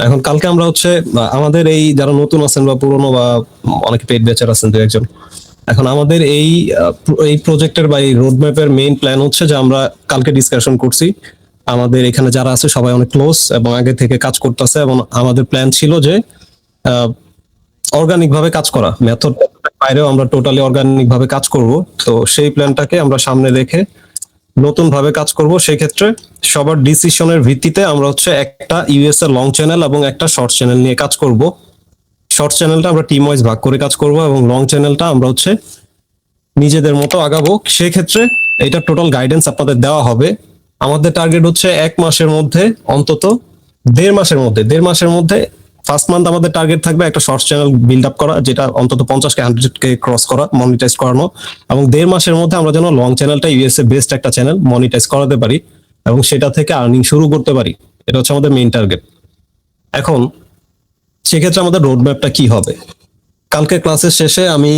এখন কালকে আমরা হচ্ছে আমাদের এই যারা নতুন আছেন বা পুরনো বা অনেকে পেড ব্যাচার আছেন দু একজন, এখন আমাদের এই প্রজেক্টের বা এই রোড ম্যাপের মেইন প্ল্যান হচ্ছে যে আমরা কালকে ডিসকাশন করছি, আমাদের এখানে যারা আছে সবাই অনেক ক্লোজ এবং আগে থেকে কাজ করতেছে, এবং আমাদের প্ল্যান ছিল যে অর্গানিক ভাবে কাজ করা, মেথড বাইরেও আমরা টোটালি অর্গানিক ভাবে কাজ করব। তো সেই প্ল্যানটাকে আমরা সামনে রেখে নতুন ভাবে কাজ করব। সেই ক্ষেত্রে সবার ডিসিশনের ভিত্তিতে আমরা হচ্ছে একটা ইউএস এর লং চ্যানেল এবং একটা শর্ট চ্যানেল নিয়ে কাজ করব। শর্ট চ্যানেলটা আমরা টিম ওয়াইজ ভাগ করে কাজ করব এবং লং চ্যানেলটা আমরা হচ্ছে নিজেদের মতো আগাবো। সেক্ষেত্রে এটা টোটাল গাইডেন্স আপনাদের দেওয়া হবে। আমাদের টার্গেট হচ্ছে 1 মাসের মধ্যে, অন্তত 1.5 মাসের মধ্যে ফার্স্ট মান্থ আমাদের টার্গেট থাকবে একটা শর্ট চ্যানেল বিল্ড আপ করা, যেটা অন্তত 50K 100K ক্রস করা, মনিটাইজ করানো, এবং 1.5 মাসের মধ্যে আমরা যেন লং চ্যানেলটা ইউএসএ বেস্ট একটা চ্যানেল মনিটাইজ করাতে পারি এবং সেটা থেকে আর্নিং শুরু করতে পারি। এটা হচ্ছে আমাদের মেইন টার্গেট। এখন সেক্ষেত্রে আমাদের রোড ম্যাপটা কি হবে? কালকে ক্লাসের শেষে আমি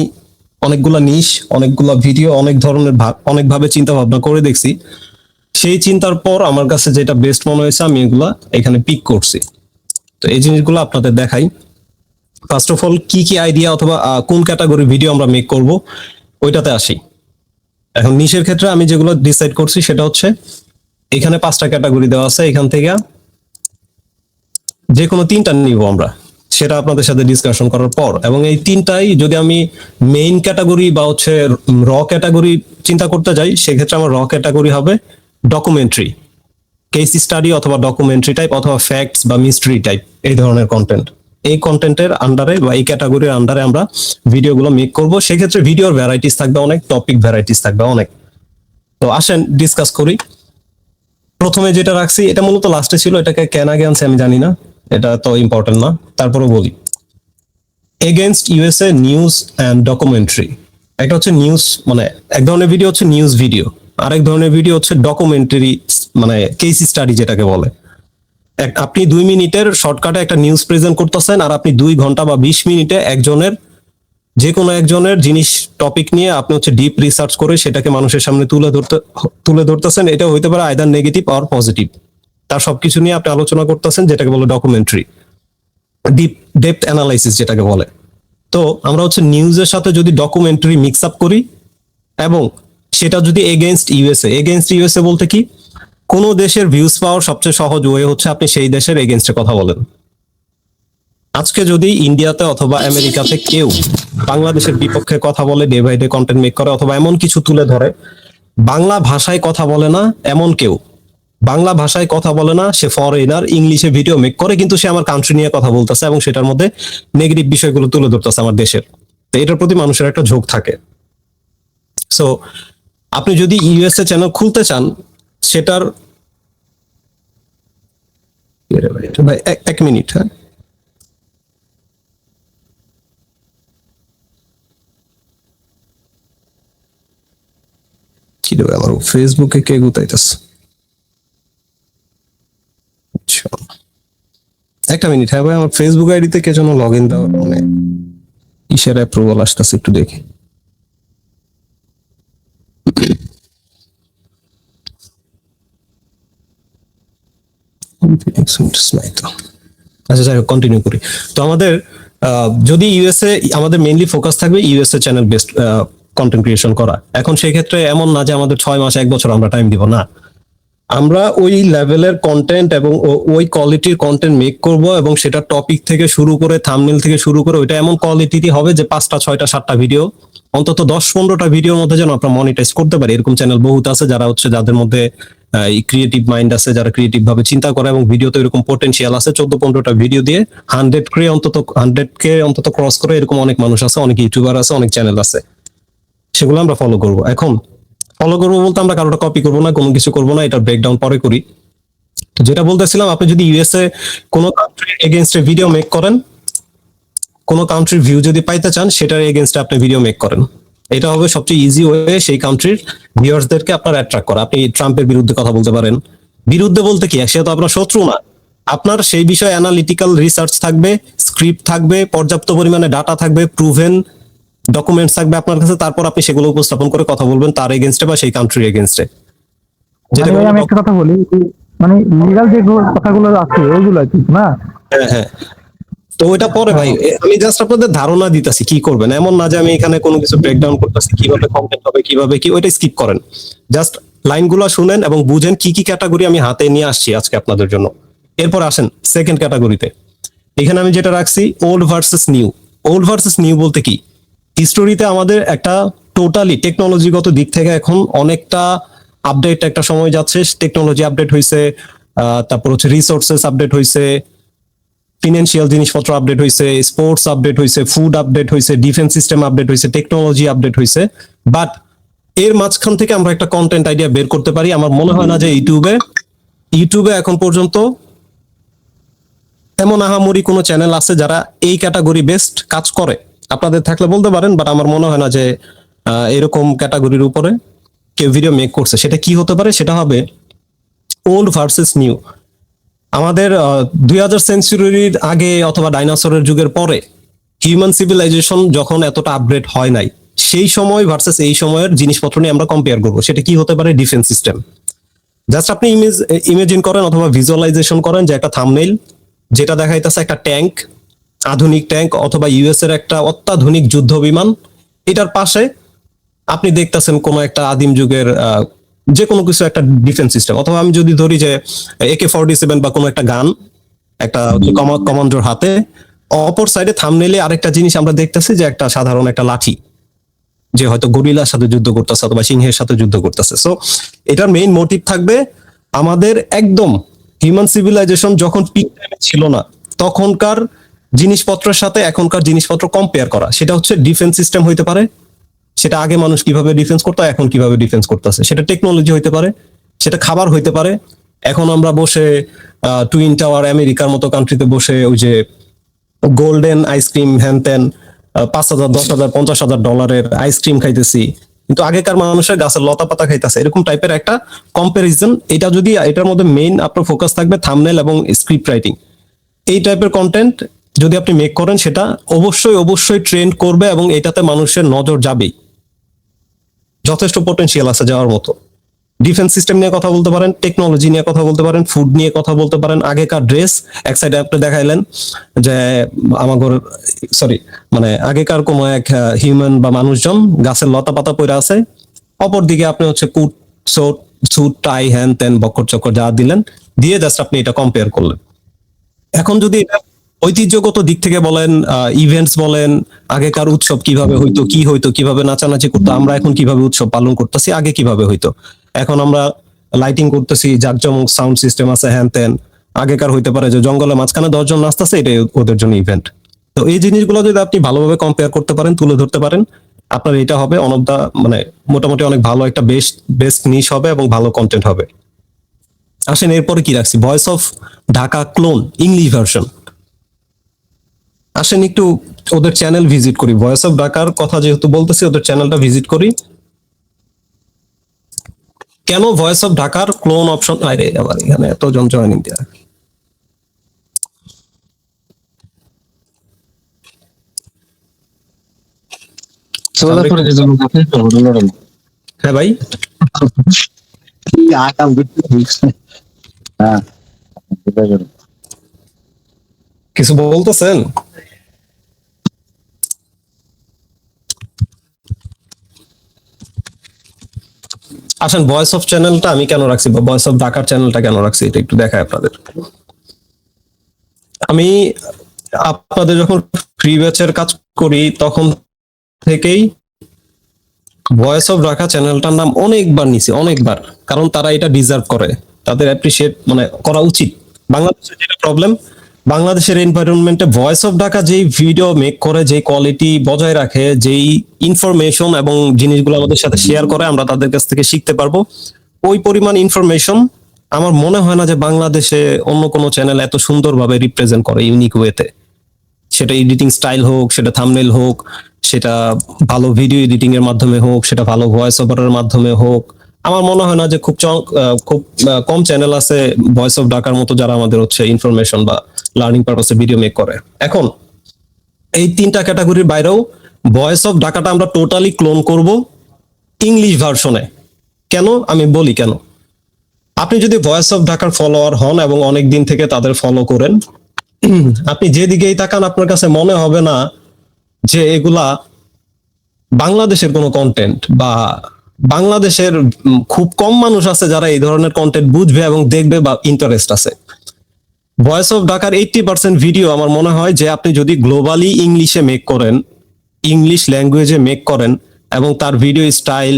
অনেকগুলা নিশ, অনেকগুলা ভিডিও, অনেক ধরনের অনেকভাবে চিন্তা ভাবনা করে দেখছি। সেই চিন্তার পর আমার কাছে যেটা বেস্ট মনে হয়েছে আমি এগুলা এখানে পিক করছি। তো এই জিনিসগুলো আপনাদের দেখাই। ফার্স্ট অফ অল কি কি আইডিয়া অথবা কোন ক্যাটাগরি ভিডিও আমরা মেক করব ওইটাতে আসি। এখন নিশের ক্ষেত্রে আমি যেগুলো ডিসাইড করছি সেটা হচ্ছে এখানে 5টা ক্যাটাগরি দেওয়া আছে, এখান থেকে যে কোনো 3টা নিব আমরা, সেটা আপনাদের সাথে ডিসকাশন করার পর। এবং এই 3টাই যদি আমি মেইন ক্যাটাগরি বা হচ্ছে র ক্যাটাগরি চিন্তা করতে যাই, সেক্ষেত্রে আমার র ক্যাটাগরি হবে ডকুমেন্টারি, কেস স্টাডি অথবা ডকুমেন্টারি টাইপ অথবা ফ্যাক্টস বা মিস্ট্রি টাইপ, এই ধরনের কন্টেন্ট। এই কন্টেন্টের আন্ডারে বা এই ক্যাটাগরির আন্ডারে আমরা ভিডিওগুলো মেক করব। সেক্ষেত্রে ভিডিওর ভ্যারাইটিস থাকবে অনেক, টপিক ভ্যারাইটিস থাকবে অনেক। তো আসেন ডিসকাস করি। প্রথমে যেটা রাখছি এটা মূলত লাস্টে ছিল, এটাকে কেন আগে আনছে আমি জানি না, এটা তো ইম্পর্টেন্ট না, তারপরেও বলি। Against USA news and documentary. একটা হচ্ছে নিউজ, মানে এক ধরনের ভিডিও হচ্ছে নিউজ ভিডিও, আরেক ধরনের ভিডিও হচ্ছে ডকুমেন্টারি, মানে কেস স্টাডি যেটাকে বলে। আপনি 2 মিনিটের শর্টকাটে একটা নিউজ প্রেজেন্ট করতেছেন, আর আপনি 2 ঘন্টা বা 20 মিনিটে যে কোনো একজনের জিনিস টপিক নিয়ে আপনি হচ্ছে ডিপ রিসার্চ করে সেটাকে মানুষের সামনে তুলে ধরতেছেন। এটা হইতে পারে আইদার নেগেটিভ অর পজিটিভ, তার সবকিছু নিয়ে আপনি আলোচনা করতেছেন, যেটাকে বলে ডকুমেন্টারি, ডেপথ অ্যানালাইসিস যেটাকে বলে। তো আমরা হচ্ছে নিউজের সাথে যদি ডকুমেন্টারি মিক্স আপ করি এবং সেটা যদি এগেইনস্ট ইউএসএ বলতে কি, কোন দেশের ভিউজ পাওয়ার সবচেয়ে সহজ ওয়ে হচ্ছে আপনি সেই দেশের এগেইনস্টে কথা বলেন। আজকে যদি ইন্ডিয়াতে অথবা আমেরিকাতে কেউ বাংলাদেশের বিপক্ষে কথা বলে, day by day content make করে অথবা এমন কিছু তুলে ধরে, বাংলা ভাষায় কথা বলে না এমন কেউ, বাংলা ভাষায় কথা বলে না, সে ফরেনার, ইংলিশে ভিডিও মেক করে, কিন্তু সে আমার কান্ট্রি নিয়ে কথা বলতেছে এবং সেটার মধ্যে নেগেটিভ বিষয়গুলো তুলে ধরতেছে আমার দেশের, তো এটার প্রতি মানুষের একটা ঝোঁক থাকে। সো আপনি যদি ইউএসএ চ্যানেল খুলতে চান, সেটার এক মিনিট, হ্যাঁ, কি দেবে আমার ফেসবুকে কে গুতাইতেছে, একটা মিনিট, হ্যাঁ ভাই, আমার ফেসবুক আইডিতে কে যেন লগ ইন দেওয়ার মানে ইশারা অ্যাপ্রুভাল আসতেছে, একটু দেখি। আচ্ছা যাই হোক, কন্টিনিউ করি। তো আমাদের যদি ইউএসএ, আমাদের মেইনলি ফোকাস থাকবে USA channel based content creation করা। এখন সেই ক্ষেত্রে এমন না যে আমাদের 6 মাস 1 বছর আমরা টাইম দিব, না, আমরা ওই লেভেলের কন্টেন্ট এবং ওই কোয়ালিটির কন্টেন্ট মেক করব এবং সেটা টপিক থেকে শুরু করে থাম্বনেল থেকে শুরু করে ওইটা এমন কোয়ালিটি হবে যে 5টা 6টা 7টা ভিডিও, অন্তত 10-15টা ভিডিওর মধ্যে যেন আমরা মনিটাইজ করতে পারি। এরকম চ্যানেল বহুত আছে যারা হচ্ছে, যাদের মধ্যে ক্রিয়েটিভ মাইন্ড আছে, যারা ক্রিয়েটিভ ভাবে চিন্তা করে এবং ভিডিওতে এরকম পোটেনশিয়াল আছে। 14-15টা ভিডিও দিয়ে 100K অন্তত ক্রস করে এরকম অনেক মানুষ আছে, অনেক ইউটিউবার আছে, অনেক চ্যানেল আছে, সেগুলো আমরা ফলো করব। এখন ফলো করবো বলতে আমরা কারোটা কপি করবো না, কোনো কিছু করবো না, এটা ব্রেকডাউন পরে করি। তো যেটা বলতেছিলাম, আপনি যদি ইউএসএ কোনো কান্ট্রির এগেইনস্টে ভিডিও মেক করেন, কোনো কান্ট্রির ভিউ যদি পাইতে চান, সেটার এগেইনস্টে আপনি ভিডিও মেক করেন, এটা হবে সবচেয়ে ইজি ওয়ে সেই কান্ট্রির ভিউয়ার্সদেরকে আপনার অ্যাট্রাক্ট করা। আপনি ট্রাম্পের বিরুদ্ধে কথা বলতে পারেন, বিরুদ্ধে বলতে কি, সে তো আপনার শত্রু না, আপনার সেই বিষয়ে অ্যানালিটিক্যাল রিসার্চ থাকবে, স্ক্রিপ্ট থাকবে, পর্যাপ্ত পরিমাণে ডাটা থাকবে, প্রুভেন ডকুমেন্টস থাকবে আপনার কাছে, তারপর আপনি সেগুলো উপস্থাপন করে কথা বলবেন তার এগেইনস্টে বা সেই কান্ট্রির এগেইনস্টে। আমি একটা কথা বলি, মানে লিগাল যে কথাগুলো আছে ওইগুলো কি না, হ্যাঁ হ্যাঁ, তো ওইটা পরে ভাই আমি জাস্ট আপনাদের ধারণা দিতেছি কি করবেন, এমন না যে আমি এখানে কোনো কিছু ব্রেকডাউন করতেছি কিভাবে কন্টেন্ট হবে কিভাবে কি, ওইটা স্কিপ করেন। জাস্ট লাইনগুলো শুনেন এবং বুঝেন কি কি ক্যাটাগরি আমি হাতে নিয়ে আসছি আজকে আপনাদের জন্য। এরপর আসেন সেকেন্ড ক্যাটাগরিতে। এখানে আমি যেটা রাখছি old versus new. Old versus new বলতে কি, হিস্টোরিতে আমাদের একটা টোটালি টেকনোলজিগত দিক থেকে এখন অনেকটা আপডেট একটা সময় যাচ্ছে, টেকনোলজি আপডেট হয়েছে, তারপর হচ্ছে রিসোর্সেস আপডেট হয়েছে, ফিনান্সিয়াল জিনিসপত্র আপডেট হয়েছে, স্পোর্টস আপডেট হয়েছে, ফুড আপডেট হয়েছে, ডিফেন্স সিস্টেম আপডেট হয়েছে, টেকনোলজি আপডেট হয়েছে। বাট এর মাঝখান থেকে আমরা একটা কন্টেন্ট আইডিয়া বের করতে পারি। আমার মনে হয় না যে ইউটিউবে এখন পর্যন্ত এমন আহামরি কোনো চ্যানেল আছে যারা এই ক্যাটাগরি বেস্ট কাজ করে। আপনাদের থাকলে বলতে পারেন, বাট আমার মনে হয় না যে এরকম ক্যাটাগরির উপরে কেউ ভিডিও মেক করছে। সেটা কি হতে পারে, সেটা হবে ওল্ড ভার্সেস নিউ। আমাদের 2000 সেঞ্চুরির আগে অথবা ডাইনোসরের যুগের পরে হিউম্যান সিভিলাইজেশন যখন এতটা আপগ্রেড হয় নাই, সেই সময় ভার্সেস এই সময়ের জিনিসপত্র নিয়ে আমরা কম্পেয়ার করবো। সেটা কি হতে পারে, ডিফেন্স সিস্টেম। জাস্ট আপনি ইমেজিন করেন অথবা ভিজুয়ালাইজেশন করেন যে একটা থাম্বনেইল যেটা দেখাইতেছে একটা ট্যাঙ্ক, আধুনিক ট্যাঙ্ক অথবা ইউএস এর একটা অত্যাধুনিক যুদ্ধ বিমান, এটার পাশে আপনি দেখতেছেন কোনো একটা আদিম যুগের যে কোনো কিছু একটা ডিফেন্স সিস্টেম। অথবা আমি যদি ধরি যে AK-47 বা কোনো একটা গান একটা কমান্ডোর হাতে, অপর সাইডে থাম্বনেইলে আরেকটা জিনিস আমরা দেখতেছি যে একটা সাধারণ একটা লাঠি, যে হয়তো গরিলার সাথে যুদ্ধ করতেছে অথবা সিংহের সাথে যুদ্ধ করতেছে। সো এটার মেইন মোটিভ থাকবে আমাদের একদম হিউম্যান সিভিলাইজেশন যখন পিক টাইমে ছিল না তখনকার জিনিসপত্রের সাথে এখনকার জিনিসপত্র কম্পেয়ার করা। সেটা হচ্ছে ডিফেন্স সিস্টেম হইতে পারে, সেটা আগে মানুষ কিভাবে ডিফেন্স করতো এখন কিভাবে ডিফেন্স করতেছে, সেটা টেকনোলজি হইতে পারে, সেটা খাবার হইতে পারে। এখন আমরা বসে টুইন টাওয়ার আমেরিকার মতো কান্ট্রিতে বসে ওই যে গোল্ডেন আইসক্রিম হ্যান ত্যান 5,000 10,000 50,000 ডলারের আইসক্রিম খাইতেছি, কিন্তু আগেকার মানুষের গাছের লতা পাতা খাইতেছে, এরকম টাইপের একটা কম্পারিজন। এটা যদি এটার মধ্যে মেইন আপনার ফোকাস থাকবে থাম্বনেল এবং স্ক্রিপ্ট রাইটিং, এই টাইপের কন্টেন্ট যদি আপনি মেক করেন সেটা অবশ্যই অবশ্যই ট্রেন্ড করবে এবং এটাতে মানুষের নজর যাবেই। যথেষ্ট পটেনশিয়াল আছে যাওয়ার মতো। ডিফেন্স সিস্টেম নিয়ে কথা বলতে পারেন, টেকনোলজি নিয়ে কথা বলতে পারেন, ফুড নিয়ে কথা বলতে পারেন, আগেকার ড্রেস এক সাইডে আপনি দেখাইলেন যে আমাগর সরি মানে আগেকার কোনো এক হিউম্যান বা মানুষজন গাছের লতা পাতা পড়ে আছে, অপর দিকে আপনি হচ্ছে কুট সোট স্যুট টাই হ্যান ত্যান বক্কর চক্কর যা দিলেন, দিয়ে জাস্ট আপনি এটা কম্পেয়ার করলেন। এখন যদি এটা ঐতিহ্যগত দিক থেকে বলেন, ইভেন্টস বলেন, আগেকার উৎসব কিভাবে হইতো, কি হইতো, কিভাবে নাচানাচি করতো, আমরা এখন কিভাবে উৎসব পালন করতেছি, আগে কিভাবে হইতো, এখন আমরা লাইটিং করতেছি, জাঁকজমক সাউন্ড সিস্টেম আছে হ্যান ত্যান। আগেকার হইতে পারে যে জঙ্গলে মাঝখানে 10 জন নাচতেছে, এটা ওদের জন্য ইভেন্ট। তো এই জিনিসগুলো যদি আপনি ভালোভাবে কম্পেয়ার করতে পারেন, তুলে ধরতে পারেন, আপনার এটা হবে অন অফ দা মানে মোটামুটি অনেক ভালো একটা বেস্ট বেস্ট নিশ হবে এবং ভালো কন্টেন্ট হবে। আসেন এরপরে কি রাখছি, voice of Dhaka clone English version. আসেন একটু ওদের চ্যানেল ভিজিট করি, ভয়েস অফ ঢাকার কথা যেহেতু বলতেছি ওদের চ্যানেলটা ভিজিট করি। কেন ভয়েস অফ ঢাকার ক্লোন অপশন, আরে আবার এখানে এতজন জয়েনিং দেয়া। হ্যাঁ ভাই, কিছু বলতেছেন? আসেন ভয়েস অফ চ্যানেলটা আমি কেন রাখছি বা ভয়েস অফ ঢাকার চ্যানেলটা কেন রাখছি এটা একটু দেখায় আপনাদের। আমি আপনাদের যখন ফ্রি ব্যাচের কাজ করি তখন থেকেই ভয়েস অফ ঢাকা চ্যানেলটার নাম অনেকবার নিছি, অনেকবার, কারণ তারা এটা ডিজার্ভ করে, তাদের অ্যাপ্রিসিয়েট মানে করা উচিত। বাংলাদেশের যেটা প্রবলেম, বাংলাদেশের এনভায়রনমেন্টে ভয়েস অফ ঢাকা যেই ভিডিও মেক করে, যেই কোয়ালিটি বজায় রাখে, যেই ইনফরমেশন এবং জিনিসগুলো আমাদের সাথে শেয়ার করে আমরা তাদের কাছ থেকে শিখতে পারবো, ওই পরিমাণ ইনফরমেশন আমার মনে হয় না যে বাংলাদেশে অন্য কোনো চ্যানেল এত সুন্দরভাবে রিপ্রেজেন্ট করে ইউনিক ওয়েতে। সেটা এডিটিং স্টাইল হোক, সেটা থাম্বনেল হোক, সেটা ভালো ভিডিও এডিটিং এর মাধ্যমে হোক, সেটা ভালো ভয়েস ওভারের মাধ্যমে হোক, আমার মনে হয় না যে খুব কম চ্যানেল আছে ভয়েস অফ ঢাকার মতো যারা আমাদের হচ্ছে ইনফরমেশন বা লার্নিং পারপাসে ভিডিও মেক করে। এখন এই তিনটা ক্যাটাগরির বাইরেও ভয়েস অফ ঢাকাটা আমরা টোটালি ক্লোন করব ইংলিশ ভার্সনে। কেন আমি বলি কেন, আপনি যদি ভয়েস অফ ঢাকার ফলোয়ার হন এবং অনেক দিন থেকে তাদের ফলো করেন, আপনি যেদিকেই তাকান আপনার কাছে মনে হবে না যে এগুলা বাংলাদেশের কোনো কন্টেন্ট, বা বাংলাদেশের খুব কম মানুষ আছে যারা এই ধরনের কন্টেন্ট বুঝবে এবং দেখবে বা ইন্টারেস্ট আছে। ভয়েস অফ ঢাকার 80% ভিডিও আমার মনে হয় যে আপনি যদি গ্লোবালি ইংলিশে মেক করেন, ইংলিশ ল্যাঙ্গুয়েজে মেক করেন, এবং তার ভিডিও স্টাইল,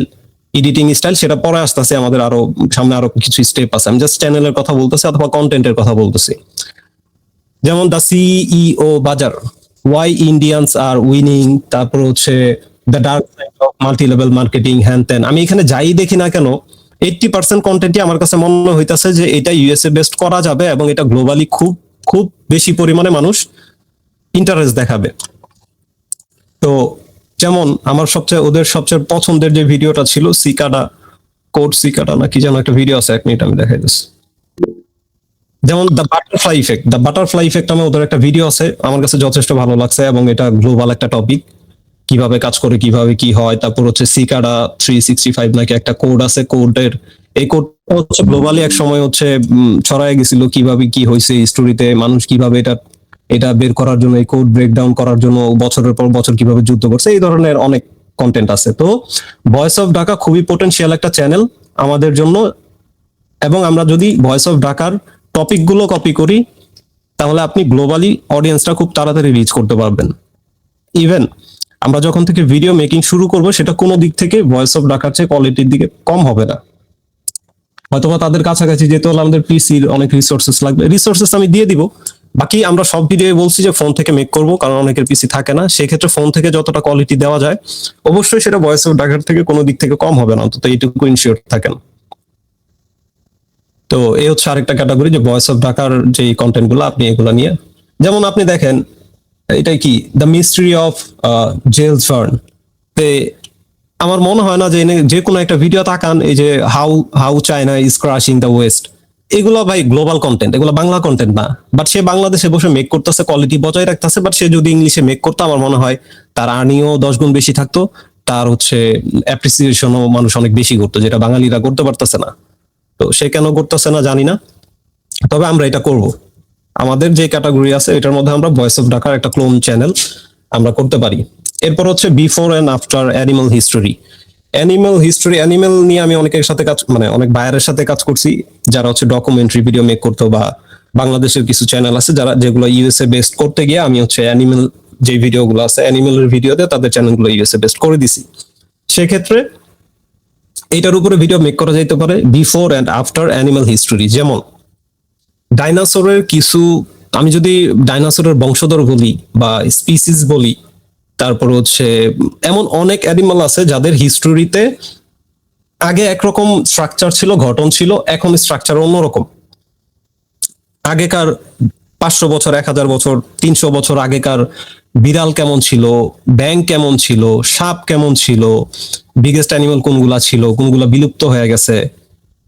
এডিটিং স্টাইল, সেটা পরে আসতেছে, আমাদের আরো সামনে আরো কিছু স্টেপ আছে। আমি জাস্ট চ্যানেলের কথা বলতেছি অথবা কন্টেন্টের কথা বলতেছি। যেমন দ্য সিইও বাজার, ওয়াই ইন্ডিয়ানস আর উইনিং, তারপর হচ্ছে the dark side of multi level marketing, হ্যান ত্যান। আমি এখানে যাই দেখি না কেন 80% কন্টেন্টই আমার কাছে মনে হইতাছে যে এটা ইউএসএ বেস্ট করা যাবে এবং এটা গ্লোবালি খুব খুব বেশি পরিমাণে মানুষ ইন্টারেস্ট দেখাবে। তো যেমন আমার ওদের সবচেয়ে পছন্দের যে ভিডিওটা ছিল, সিকাডা, কোড সিকাডা না কি যেন একটা ভিডিও আছে, 1 মিনিট আমি দেখাই দিচ্ছি। যেমন দ্য বাটারফ্লাই ইফেক্ট নামে ওদের একটা ভিডিও আছে, আমার কাছে যথেষ্ট ভালো লাগছে এবং এটা গ্লোবাল একটা টপিক, কিভাবে কাজ করে, কিভাবে কি হয়। তারপর হচ্ছে সিকাডা 365 নাকি একটা কোড আছে, কোডের এই কোডটা হচ্ছে গ্লোবালি এক সময় হচ্ছে ছড়ায় গেছিল, কিভাবে কি হয়েছে স্টোরিতে, মানুষ কিভাবে এটা এটা বের করার জন্য, এই কোড ব্রেকডাউন করার জন্য বছরের পর বছর কিভাবে যুদ্ধ করছে, এই ধরনের অনেক কন্টেন্ট আছে। তো ভয়েস অফ ঢাকা খুবই পোটেনশিয়াল একটা চ্যানেল আমাদের জন্য, এবং আমরা যদি ভয়েস অফ ঢাকার টপিক গুলো কপি করি তাহলে আপনি গ্লোবালি অডিয়েন্সটা খুব তাড়াতাড়ি রিচ করতে পারবেন। ইভেন আমরা যখন থেকে ভিডিও মেকিং শুরু করব সেটা কোনো দিক থেকে ভয়েস অফ ঢাকার চেয়ে কোয়ালিটির দিকে কম হবে না। হয়তোবা তাদের কাছাকাছি যেতে হলে আমাদের পিসির অনেক রিসোর্সেস লাগবে, রিসোর্সেস আমি দিয়ে দিব। বাকি আমরা সব ভিডিও বলছি যে ফোন থেকে মেক করব, কারণ অনেকের পিসি থাকে না, সেক্ষেত্রে ফোন থেকে যতটা কোয়ালিটি দেওয়া যায় অবশ্যই সেটা ভয়েস অফ ঢাকার থেকে কোনো দিক থেকে কম হবে না, অন্তত এইটুকু ইনশিওর থাকেন। তো এই হচ্ছে আরেকটা ক্যাটাগরি, যে ভয়েস অফ ঢাকার যে কন্টেন্ট গুলো আপনি এগুলো নিয়ে, যেমন আপনি দেখেন এটাই কি দ্য মিস্ট্রি অফ জেলস ফার্ন, আমার মনে হয় না যে যে কোনো একটা ভিডিও তাকান, এই যে how how China is crushing the West, এগুলো ভাই গ্লোবাল কন্টেন্ট, এগুলো বাংলা কন্টেন্ট না। বাট সে বাংলাদেশে বসে মেক করতেছে, কোয়ালিটি বজায় রাখতেছে, বাট সে যদি ইংলিশে মেক করতো আমার মনে হয় তার আর্নিংও 10 গুণ বেশি থাকতো, তার হচ্ছে অ্যাপ্রিসিয়েশনও মানুষ অনেক বেশি করতো, যেটা বাঙালিরা করতে পারতেছে না। তো সে কেন করতেছে না জানি না, তবে আমরা এটা করব। আমাদের যে ক্যাটাগরি আছে এটার মধ্যে আমরা ভয়েস অফ ঢাকার একটা ক্লোন চ্যানেল আমরা করতে পারি। এরপর হচ্ছে before and after animal history. Animal নিয়ে আমি অনেকের সাথে কাজ, মানে অনেক বায়ারের সাথে কাজ করছি যারা হচ্ছে ডকুমেন্টারি ভিডিও মেক করতো, বা বাংলাদেশের কিছু চ্যানেল আছে যারা, যেগুলো ইউএসএ বেস্ট করতে গিয়ে আমি হচ্ছে অ্যানিমাল যে ভিডিওগুলো আছে, অ্যানিমালের ভিডিওতে তাদের চ্যানেলগুলো ইউএসএ বেস্ট করে দিছি। সেক্ষেত্রে এটার উপরে ভিডিও মেক করা যাইতে পারে before and after animal history. যেমন ডাইনোসরের কিছু, আমি যদি ডাইনোসরের বংশধর বলি বা স্পিসিস বলি, তারপর হচ্ছে এমন অনেক অ্যানিমাল আছে যাদের হিস্টোরিতে আগে একরকম স্ট্রাকচার ছিল, গঠন ছিল, এখন স্ট্রাকচার অন্যরকম। আগেকার 500 বছর, 1000 বছর, 300 বছর আগেকার বিড়াল কেমন ছিল, ব্যাঙ কেমন ছিল, সাপ কেমন ছিল, বিগেস্ট অ্যানিমাল কোনগুলা ছিল, কোনগুলা বিলুপ্ত হয়ে গেছে।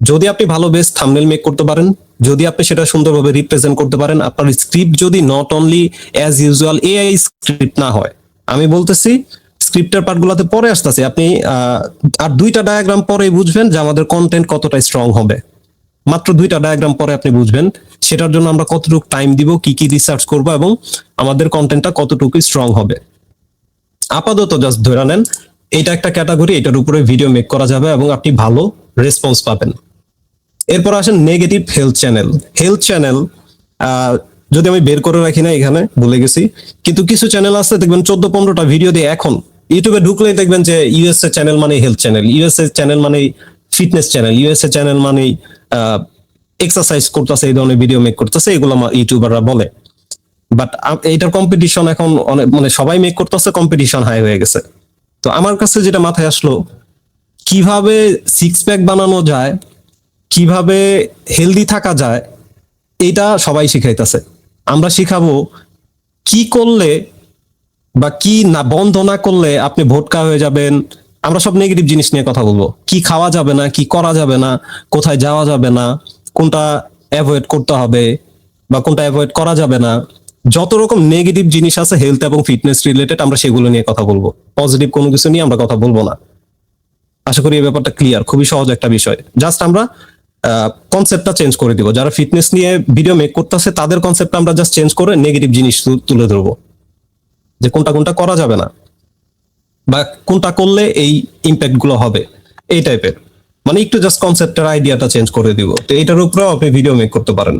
যদি আপনি ভালো বেস থাম্বনেল মেক করতে পারেন, যদি আপনি সেটা সুন্দরভাবে রিপ্রেজেন্ট করতে পারেন, আপনার স্ক্রিপ্ট যদি not only as usual AI script না হয়, আমি বলতেছি স্ক্রিপ্টের পার্টগুলোতে পরে আসতেছে, আপনি আর 2টা ডায়াগ্রাম পরে বুঝবেন যে আমাদের কন্টেন্ট কতটা স্ট্রং হবে। মাত্র 2টা ডায়াগ্রাম পরে আপনি বুঝবেন সেটার জন্য আমরা কতটুকু টাইম দিব, কি কি রিসার্চ করব, এবং আমাদের কন্টেন্টটা কতটুকু স্ট্রং হবে। আপাতত জাস্ট ধরে নেন এটা একটা ক্যাটাগরি, এটার উপরে ভিডিও মেক করা যাবে এবং আপনি ভালো রেসপন্স পাবেন। এরপর আসেন নেগেটিভ হেলথ চ্যানেল। যদি আমি বের করে রাখি না, এখানে ভুলে গেছি, কিন্তু কিছু চ্যানেল আছে দেখবেন 14-15টা ভিডিও দিয়ে, এখন ইউটিউবে ঢুকলেই দেখবেন যে ইউএসএ চ্যানেল মানে হেলথ চ্যানেল, ইউএসএ চ্যানেল মানে ফিটনেস চ্যানেল, ইউএসএ চ্যানেল মানে এক্সারসাইজ করতেছে, এই ধরনের ভিডিও মেক করতেছে, এগুলো ইউটিউবাররা বলে। বাট এইটার কম্পিটিশন এখন অনেক, মানে সবাই মেক করতেছে, কম্পিটিশন হাই হয়ে গেছে। তো আমার কাছে যেটা মাথায় আসলো, কিভাবে 6 প্যাক বানানো যায়, কিভাবে হেলদি থাকা যায়, এটা সবাই শিখাইতেছে। আমরা শিখাবো কি করলে বা কি না বন্ধ না করলে আপনি ভোটকা হয়ে যাবেন। আমরা সব নেগেটিভ জিনিস নিয়ে কথা বলবো, কি খাওয়া যাবে না, কি করা যাবে না, কোথায় যাওয়া যাবে না, কোনটা অ্যাভয়েড করতে হবে বা কোনটা অ্যাভয়েড করা যাবে না। যত রকম নেগেটিভ জিনিস আছে হেলথ এবং ফিটনেস রিলেটেড, আমরা সেগুলো নিয়ে কথা বলবো। পজিটিভ কোনো কিছু নিয়ে আমরা কথা বলবো না। আশা করি এই ব্যাপারটা ক্লিয়ার, খুবই সহজ একটা বিষয়। জাস্ট আমরা কনসেপ্টটা চেঞ্জ করে দিব। যারা ফিটনেস নিয়ে ভিডিও মেক করতেছে তাদের কনসেপ্টটা আমরা জাস্ট চেঞ্জ করে নেগেটিভ জিনিস তুলে ধরবো, যে কোনটা কোনটা করা যাবে না বা কোনটা করলে এই ইম্প্যাক্ট গুলো হবে, এই টাইপের। মানে একটু জাস্ট কনসেপ্টের আইডিয়াটা চেঞ্জ করে দিব। তো এটার উপরেও আপনি ভিডিও মেক করতে পারেন।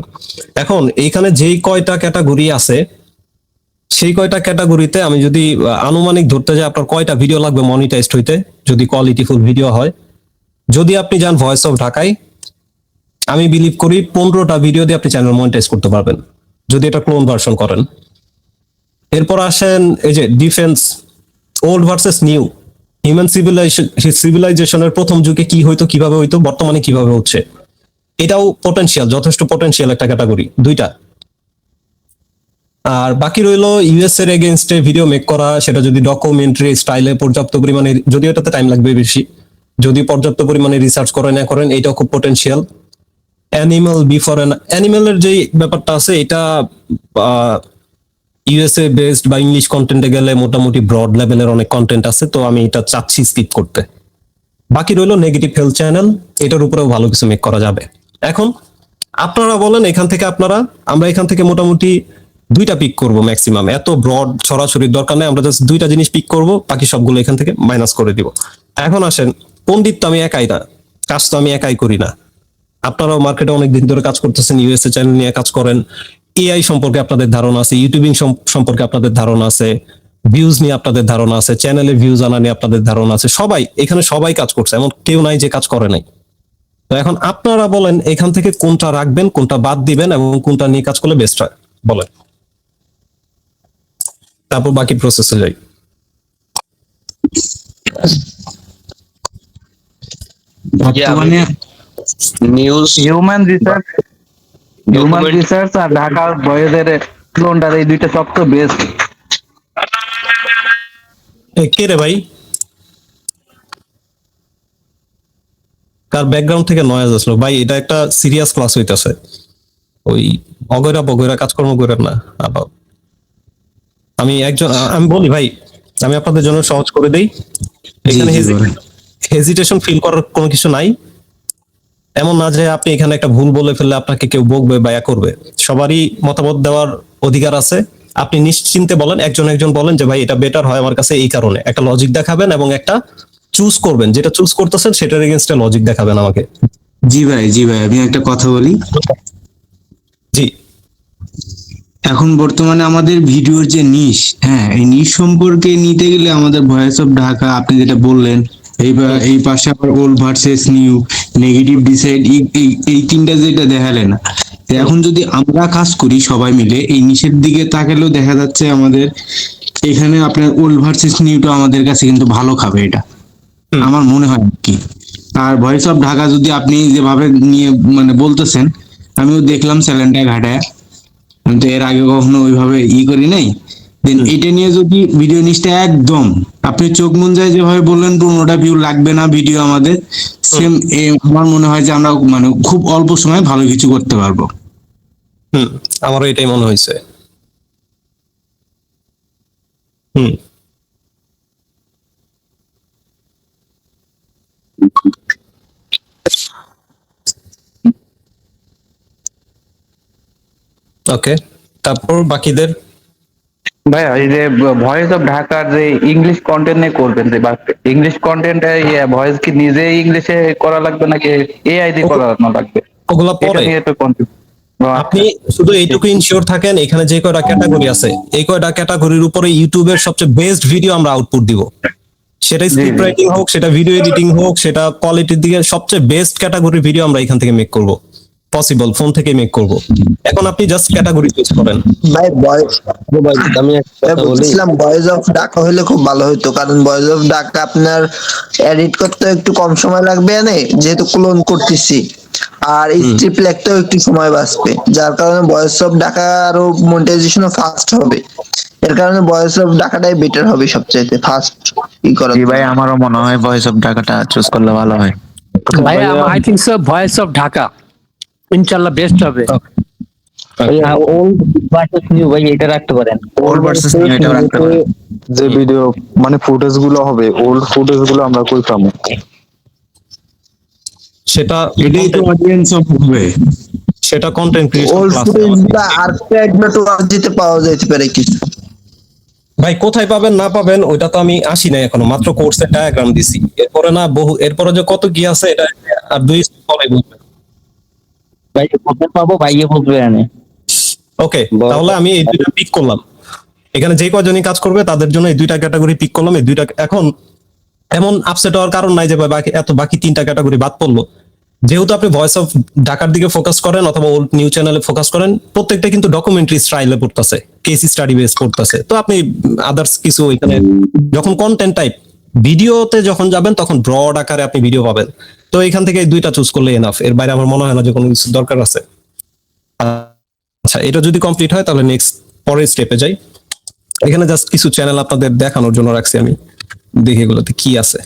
এখন এইখানে যেই কয়টা ক্যাটাগরি আছে, সেই কয়টা ক্যাটাগরিতে আমি যদি আনুমানিক ধরতে যাই, আপনার কয়টা ভিডিও লাগবে মনিটাইজড হইতে, যদি কোয়ালিটিফুল ভিডিও হয়। যদি আপনি যান ভয়েস অফ ঢাকায়, আমি বিলিভ করি 15টা ভিডিও দিয়ে আপনি চ্যানেল মনিটাইজ করতে পারবেন, যদি এটা ক্লোন ভার্সন করেন। এরপর আসেন এই যে defence, old versus new, human সিভিলাইজেশনের প্রথম যুগে কি হইতো, কিভাবে হইতো, বর্তমানে কিভাবে হচ্ছে, এটাও পটেনশিয়াল, যথেষ্ট পটেনশিয়াল একটা ক্যাটাগরি, দুইটা। আর বাকি রইলো ইউএস এর এগেইনস্টে ভিডিও মেক করা, সেটা যদি ডকুমেন্টারি স্টাইলে পর্যাপ্ত পরিমাণে, যদিও এটাতে টাইম লাগবে বেশি, যদি পর্যাপ্ত পরিমাণে রিসার্চ করেন না করেন, এটাও খুব পটেনশিয়াল। অ্যানিমাল বিফোর অ্যানিমালের যে ব্যাপারটা আছে, এটা ইউএসএ বেসড বা ইংলিশ কন্টেন্টে গেলে মোটামুটি ব্রড লেভেলের অনেক কন্টেন্ট আছে, তো আমি এটা চাচ্ছি স্কিপ করতে। বাকি রইলো নেগেটিভ হেলথ চ্যানেল, এটার উপরেও ভালো কিছু মেক করা যাবে। এখন আপনারা বলেন, এখান থেকে আমরা এখান থেকে মোটামুটি দুইটা পিক করব ম্যাক্সিমাম, এত ব্রড ছড়াছড়ির দরকার নেই, আমরা জাস্ট দুইটা জিনিস পিক করব, বাকি সবগুলো এখান থেকে মাইনাস করে দিব। এখন আসেন, পণ্ডিত তো আমি একাই না, কাজ তো আমি একাই করি না, আপনারাও মার্কেটে অনেক দিন ধরে কাজ করতেছেন, ইউএসএ চ্যানেল নিয়ে কাজ করেন, এআই সম্পর্কে আপনাদের ধারণা আছে, ইউটিউবিং সম্পর্কে আপনাদের ধারণা আছে, ভিউজ নিয়ে আপনাদের ধারণা আছে, চ্যানেলে ভিউজ আনা নিয়ে আপনাদের ধারণা আছে, সবাই এখানে সবাই কাজ করছে, এমন কেউ নাই যে কাজ করে নাই। তো এখন আপনারা বলেন এখান থেকে কোনটা রাখবেন, কোনটা বাদ দিবেন এবং কোনটা নিয়ে কাজ করলে বেস্ট হয় বলেন, তারপর বাকি প্রসেসে যাই। বর্তমানে নিউজ, হিউম্যান রিসার্চ আর ঢাকার বয়েজের ক্লোনটার, এই দুইটা সবচেয়ে বেস্ট। কে রে ভাই, কার ব্যাকগ্রাউন্ড থেকে নয়েজ আসলো ভাই? এটা একটা সিরিয়াস ক্লাস হইতাছে, ওই বগৈরা কাজকর্ম করেন না। আবার আমি বলি ভাই, আমি আপনাদের জন্য সহজ করে দেই, এখানে হেজিটেশন ফিল করার কোনো কিছু নাই। এমন না যে আপনি এখানে একটা ভুল বলে ফেললে আপনাকে কেউ বকবে বা করবে, সবারই মতামত দেওয়ার অধিকার আছে। আপনি নিশ্চিন্তে বলেন, একজন বলেন যে ভাই এটা বেটার হয় আমার কাছে এই কারণে, একটা লজিক দেখাবেন এবং একটা চুজ করবেন, যেটা চুজ করতেছেন সেটার এগেইনস্টে লজিক দেখাবেন আমাকে। জি ভাই আমি একটা কথা বলি। জি, এখন বর্তমানে আমাদের ভিডিওর যে নিশ, হ্যাঁ, এই নিশ সম্পর্কে নিতে গেলে আমাদের ভয়েস অফ ঢাকা, আপনি যেটা বললেন, এই পাশে আবার old versus new, negative decide, এই তিনটা যেটা দেখালেন। তো এখন যদি আমরা কাজ করি সবাই মিলে, এই নিশের দিকে তাকালেও দেখা যাচ্ছে আমাদের এখানে আপনার ওল্ড ভার্সেস নিউটা আমাদের কাছে কিন্তু ভালো খাবে, এটা আমার মনে হয় কি। আর ভয়েস অফ ঢাকা যদি আপনি যেভাবে নিয়ে মানে বলতেছেন, আমিও দেখলাম চ্যানেলটা ঘাটায়, আমি তো এর আগে কখনো ওইভাবে করি নাই। দেন এটা নিয়ে যদি ভিডিও নিচটা একদম আপনি চোখ মুঞ্জায় যেভাবে বললেন 15টা ভিউ লাগবে না ভিডিও আমাদের, সেম আমার মনে হয় যে আমরা মানে খুব অল্প সময়ে ভালো কিছু করতে পারবো। আমারও এটাই মনে হয়েছে। ওকে, তারপর বাকিদের ভাই এই যে ভয়েস অফ ঢাকার যে ইংলিশ কন্টেন্ট নিয়ে করবেন, যে ইংলিশ কন্টেন্ট ভয়েস কি নিজে ইংলিশে করা লাগবে নাকি এআই দিয়ে করানো লাগবে? ওগুলা এটা পরে নিয়ে একটু আপনি শুধু এইটুকু ইনশিওর থাকেন, এখানে যে কয়টা ক্যাটাগরি আছে এই কয়টা ক্যাটাগরির উপরে ইউটিউবের সবচেয়ে বেস্ট ভিডিও আমরা আউটপুট দিব। সেটা স্ক্রিপ্ট রাইটিং হোক, সেটা ভিডিও এডিটিং হোক, সেটা কোয়ালিটির দিকে সবচেয়ে বেস্ট ক্যাটাগরির ভিডিও আমরা এখান থেকে মেক করব, পসিবল ফোন থেকে মেক করব। এখন আপনি জাস্ট ক্যাটাগরি চুজ করেন। ভাই আমি একটা কথা বলি, বলছিলাম ভয়েস অফ ঢাকা হলে খুব ভালো হতো, কারণ ভয়েস অফ ঢাকা আপনার এডিট করতে একটু কম সময় লাগবে, যেহেতু ক্লোন করতেছি, আর স্ক্রিপ্ট লিখতেও একটু সময় বাঁচবে, যার কারণে ভয়েস অফ ঢাকা আরো মনিটাইজেশনও ফাস্ট হবে। এর কারণে ভয়েস অফ ঢাকাটাই বেটার হবে সবচাইতে ফাস্ট করার। জি ভাই, আমারও মনে হয় ভয়েস অফ ঢাকাটা চুজ করলে ভালো হয়। ভাই I think so voice of Dhaka ইনশাআল্লাহ বেস্ট হবে। ওল্ড ভার্সেস নিউ ভাই এটা রাখতে পারেন। ওল্ড ভার্সেস নিউ এটা রাখতে পারেন। যে ভিডিও মানে ফুটেজ গুলো হবে, ওল্ড ফুটেজ গুলো আমরা কই পাবো? সেটা এটাই তো অডিয়েন্স হবে। সেটা কন্টেন্ট ক্রিয়েশন ওল্ড ক্লাস। ফুটেজগুলো আর্কাইভ নেটওয়ার্কে পাওয়া যেতে পারে কিছু। ভাই কোথায় পাবেন না পাবেন ওইটা তো আমি আসি না এখনো, মাত্র কোর্সের ডায়াগ্রাম দিছি। এরপরে না এরপরে যে কত কি আছে এটা আর 2 step পরে বুঝবেন। ভাই কোথায় পাবো ভাইয়ে বলবে না। ওকে, তাহলে আমি এই দুইটা পিক করলাম। এখানে যে কয়জনই কাজ করবে তাদের জন্য এই দুইটা ক্যাটাগরি পিক করলাম। এই দুইটা এখন এমন আপসেট হওয়ার কারণ নাই যে ভাই বাকি 3টা ক্যাটাগরি বাদ পড়লো। যেহেতু আপনি ভয়েস অফ ঢাকার দিকে ফোকাস করেন অথবা ওল্ড নিউ চ্যানেলে ফোকাস করেন, প্রত্যেকটা কিন্তু ডকুমেন্টারি স্টাইলে পড়তেছে, কেস স্টাডি বেস পড়তেছে। তো আপনি আদার্স কিছু এখানে যখন কন্টেন্ট টাইপ ভিডিওতে যখন যাবেন তখন ব্রড আকারে আপনি ভিডিও পাবেন। তো এখান থেকে এই দুইটা চুজ করলে এনাফ, এর বাইরে আমার মনে হয় না যে কোনো কিছু দরকার আছে। আচ্ছা, এটা যদি কমপ্লিট হয় তাহলে নেক্সট পরের স্টেপে যাই। এখানে জাস্ট কিছু চ্যানেল আপনাদের দেখানোর জন্য রাখছি আমি, দেখি এগুলোতে কি আছে।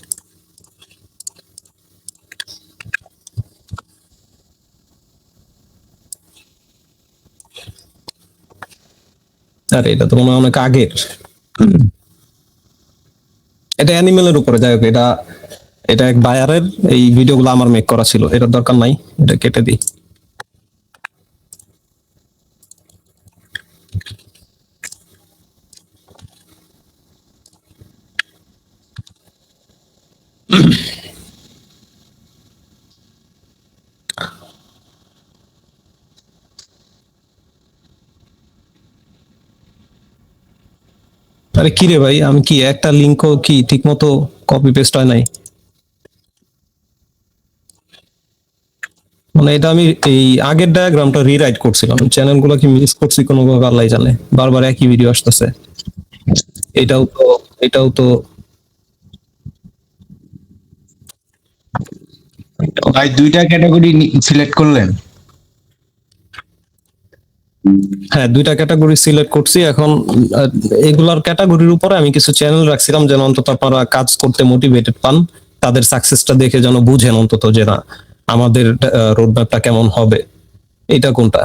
আরে এটা তো মনে হয় অনেক আগের। এটা অ্যানিমেলের উপরে, যাই হোক এটা এটা এক বায়ারের এই ভিডিওগুলো আমার মেক করা ছিল, এটার দরকার নাই, এটা কেটে দিই। আরে কি রে ভাই, আমি কি একটা লিঙ্কও কি ঠিক মতো কপি পেস্ট হয় নাই? মানে এটা আমি এই আগের ডায়াগ্রামটা রিরাইট করছিলাম, চ্যানেলগুলো কি মিস করছি কোনো ভাবে আল্লাহ জানে, বারবার একই ভিডিও আসতেছে। এটাও তো ভাই 2টা ক্যাটাগরি সিলেক্ট করলেন? হ্যাঁ, 2টা ক্যাটাগরি সিলেক্ট করছি। এখন এগুলার ক্যাটাগরির উপরে আমি কিছু চ্যানেল রাখছিলাম যেন অন্তত আপনারা কাজ করতে মোটিভেটেড পান, তাদের সাকসেসটা দেখে যেন বুঝেন অন্তত যে না আমাদের রোড ম্যাপটা কেমন হবে। এটা কোনটা?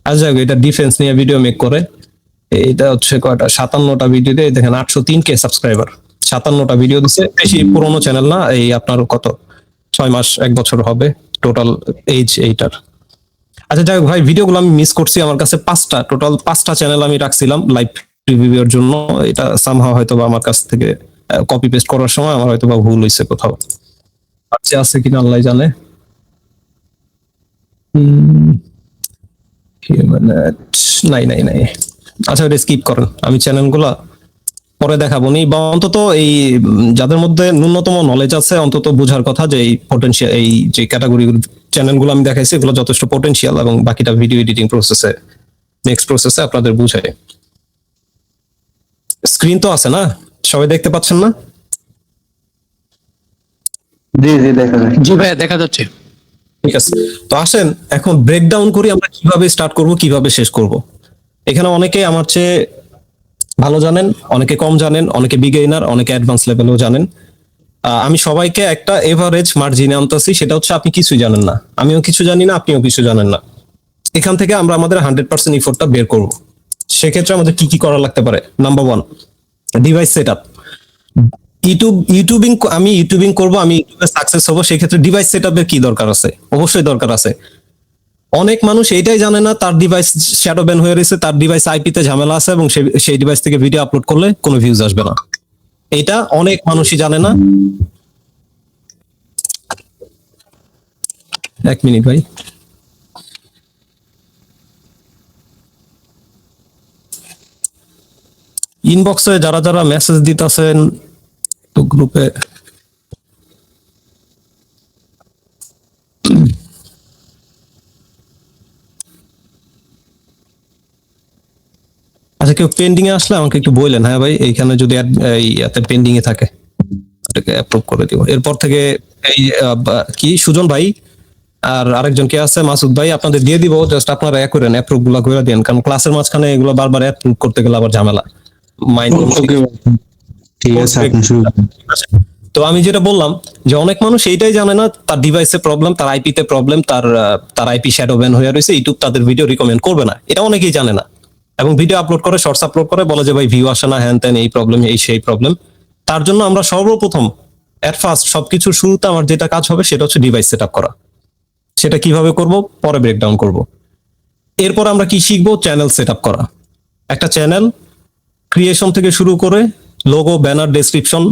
আচ্ছা যাই হোক, এটা ডিফেন্স নিয়ে ভিডিও মেক করে। এটা হচ্ছে কয়টা, 57টা ভিডিও দিয়ে দেখেন 803K সাবস্ক্রাইবার, 57টা ভিডিও দিচ্ছে। বেশি পুরোনো চ্যানেল না, এই আপনার কত 6 মাস 1 বছর হবে টোটাল এজ এইটার। আচ্ছা যাই হোক ভাই, ভিডিওগুলো আমি মিস করছি, আমার কাছে টোটাল 5টা চ্যানেল আমি রাখছিলাম লাইভ রিভিউয়ের জন্য। এটা সামহাও হয়তো বা আমার কাছ থেকে কপি পেস্ট করার সময় আমার হয়তো বা ভুল হয়েছে কোথাও, আচ্ছা আছে কিনা আল্লাহ জানে। নাই। আচ্ছা এটা স্কিপ করেন, আমি চ্যানেলগুলা পরে দেখাবো নি, বা অন্তত এই যাদের মধ্যে ন্যূনতম নলেজ আছে অন্তত বোঝার কথা যে এই পটেনশিয়াল, এই যে ক্যাটাগরি চ্যানেলগুলো আমি দেখাইছি এগুলো যথেষ্ট পটেনশিয়াল, এবং বাকিটা ভিডিও এডিটিং প্রসেসে নেক্সট প্রসেসে আপনাদের বুঝাই। স্ক্রিন তো আছে না, সবাই দেখতে পাচ্ছেন না? জি জি দেখা যায়। জি ভাইয়া দেখা যাচ্ছে। ঠিক আছে, তো আসেন এখন ব্রেকডাউন করি আমরা কিভাবে স্টার্ট করব কিভাবে শেষ করব। এখানে অনেকে আমার চেয়ে ভালো জানেন, অনেকে কম জানেন, অনেকে বিগিনার, অনেকে অ্যাডভান্স লেভেলেও জানেন। আমি সবাইকে একটা এভারেজ মার্জিনে আনতেছি, সেটা হচ্ছে আপনি কিছুই জানেন না, আমিও কিছু জানি না, আপনিও কিছু জানেন না। এখান থেকে আমরা আমাদের 100% ইফোর্টটা বের করব। সেক্ষেত্রে আমাদের কি কি করা লাগতে পারে? Number 1, device setup. আমি ইউটিউবিং করব, আমি ইউটিউবে সাকসেস হবো, সেক্ষেত্রে ডিভাইস সেটআপের কি দরকার আছে? অবশ্যই দরকার আছে। অনেক মানুষ এইটাই জানে না, তার ডিভাইস শ্যাডো ব্যান হয়ে রয়েছে, তার ডিভাইস আইপিতে ঝামেলা আছে, এবং সেই ডিভাইস থেকে ভিডিও আপলোড করলে কোনো ভিউজ আসবে না। এটা অনেক মানুষই জানে না। 1 মিনিট ভাই। ইনবক্সে যারা যারা মেসেজ দিতেছেন তো গ্রুপে আচ্ছা, কেউ পেন্ডিং এ আসলে আমাকে একটু বললেন, হ্যাঁ ভাই এইখানে যদি ইয়াতে পেন্ডিং এ থাকে এটাকে অ্যাপ্রুভ করে দিব। এরপর থেকে এই কি সুজন ভাই আর আরেকজন কে আছে মাসুদ ভাই, আপনাদের দিয়ে দিব, জাস্ট আপনারা করেন, অ্যাপ্রুভ গুলা করে দেন, কারণ ক্লাসের মাঝখানে এগুলো বারবার অ্যাপ্রুভ করতে গেলে আবার ঝামেলা। মাইন্ড ওকে ঠিক আছে, আপনি শুরু করুন। তো আমি যেটা বললাম যে অনেক মানুষ এইটাই জানে না, তার ডিভাইসে প্রবলেম, তার আইপিতে প্রবলেম, তার আইপি শ্যাডো ব্যান হয়ে রয়েছে, ইউটিউব তাদের ভিডিও রিকমেন্ড করবে না, এটা অনেকেই জানে না। এবং ভিডিও আপলোড করে, শর্টস আপলোড করে, বলে যে ভাই ভিউ আসে না, হ্যান ত্যান, এই প্রবলেম, এই সেই প্রবলেম। তার জন্য আমরা সর্বপ্রথম ফার্স্ট সবকিছুর শুরুতে আমার যেটা কাজ হবে সেটা হচ্ছে ডিভাইস সেটআপ করা। সেটা কিভাবে করব পরে ব্রেকডাউন করব। এরপর আমরা কি শিখবো, চ্যানেল সেট আপ করা। একটা চ্যানেল ক্রিয়েশন থেকে শুরু করে লোগো, ব্যানার, ডেসক্রিপশন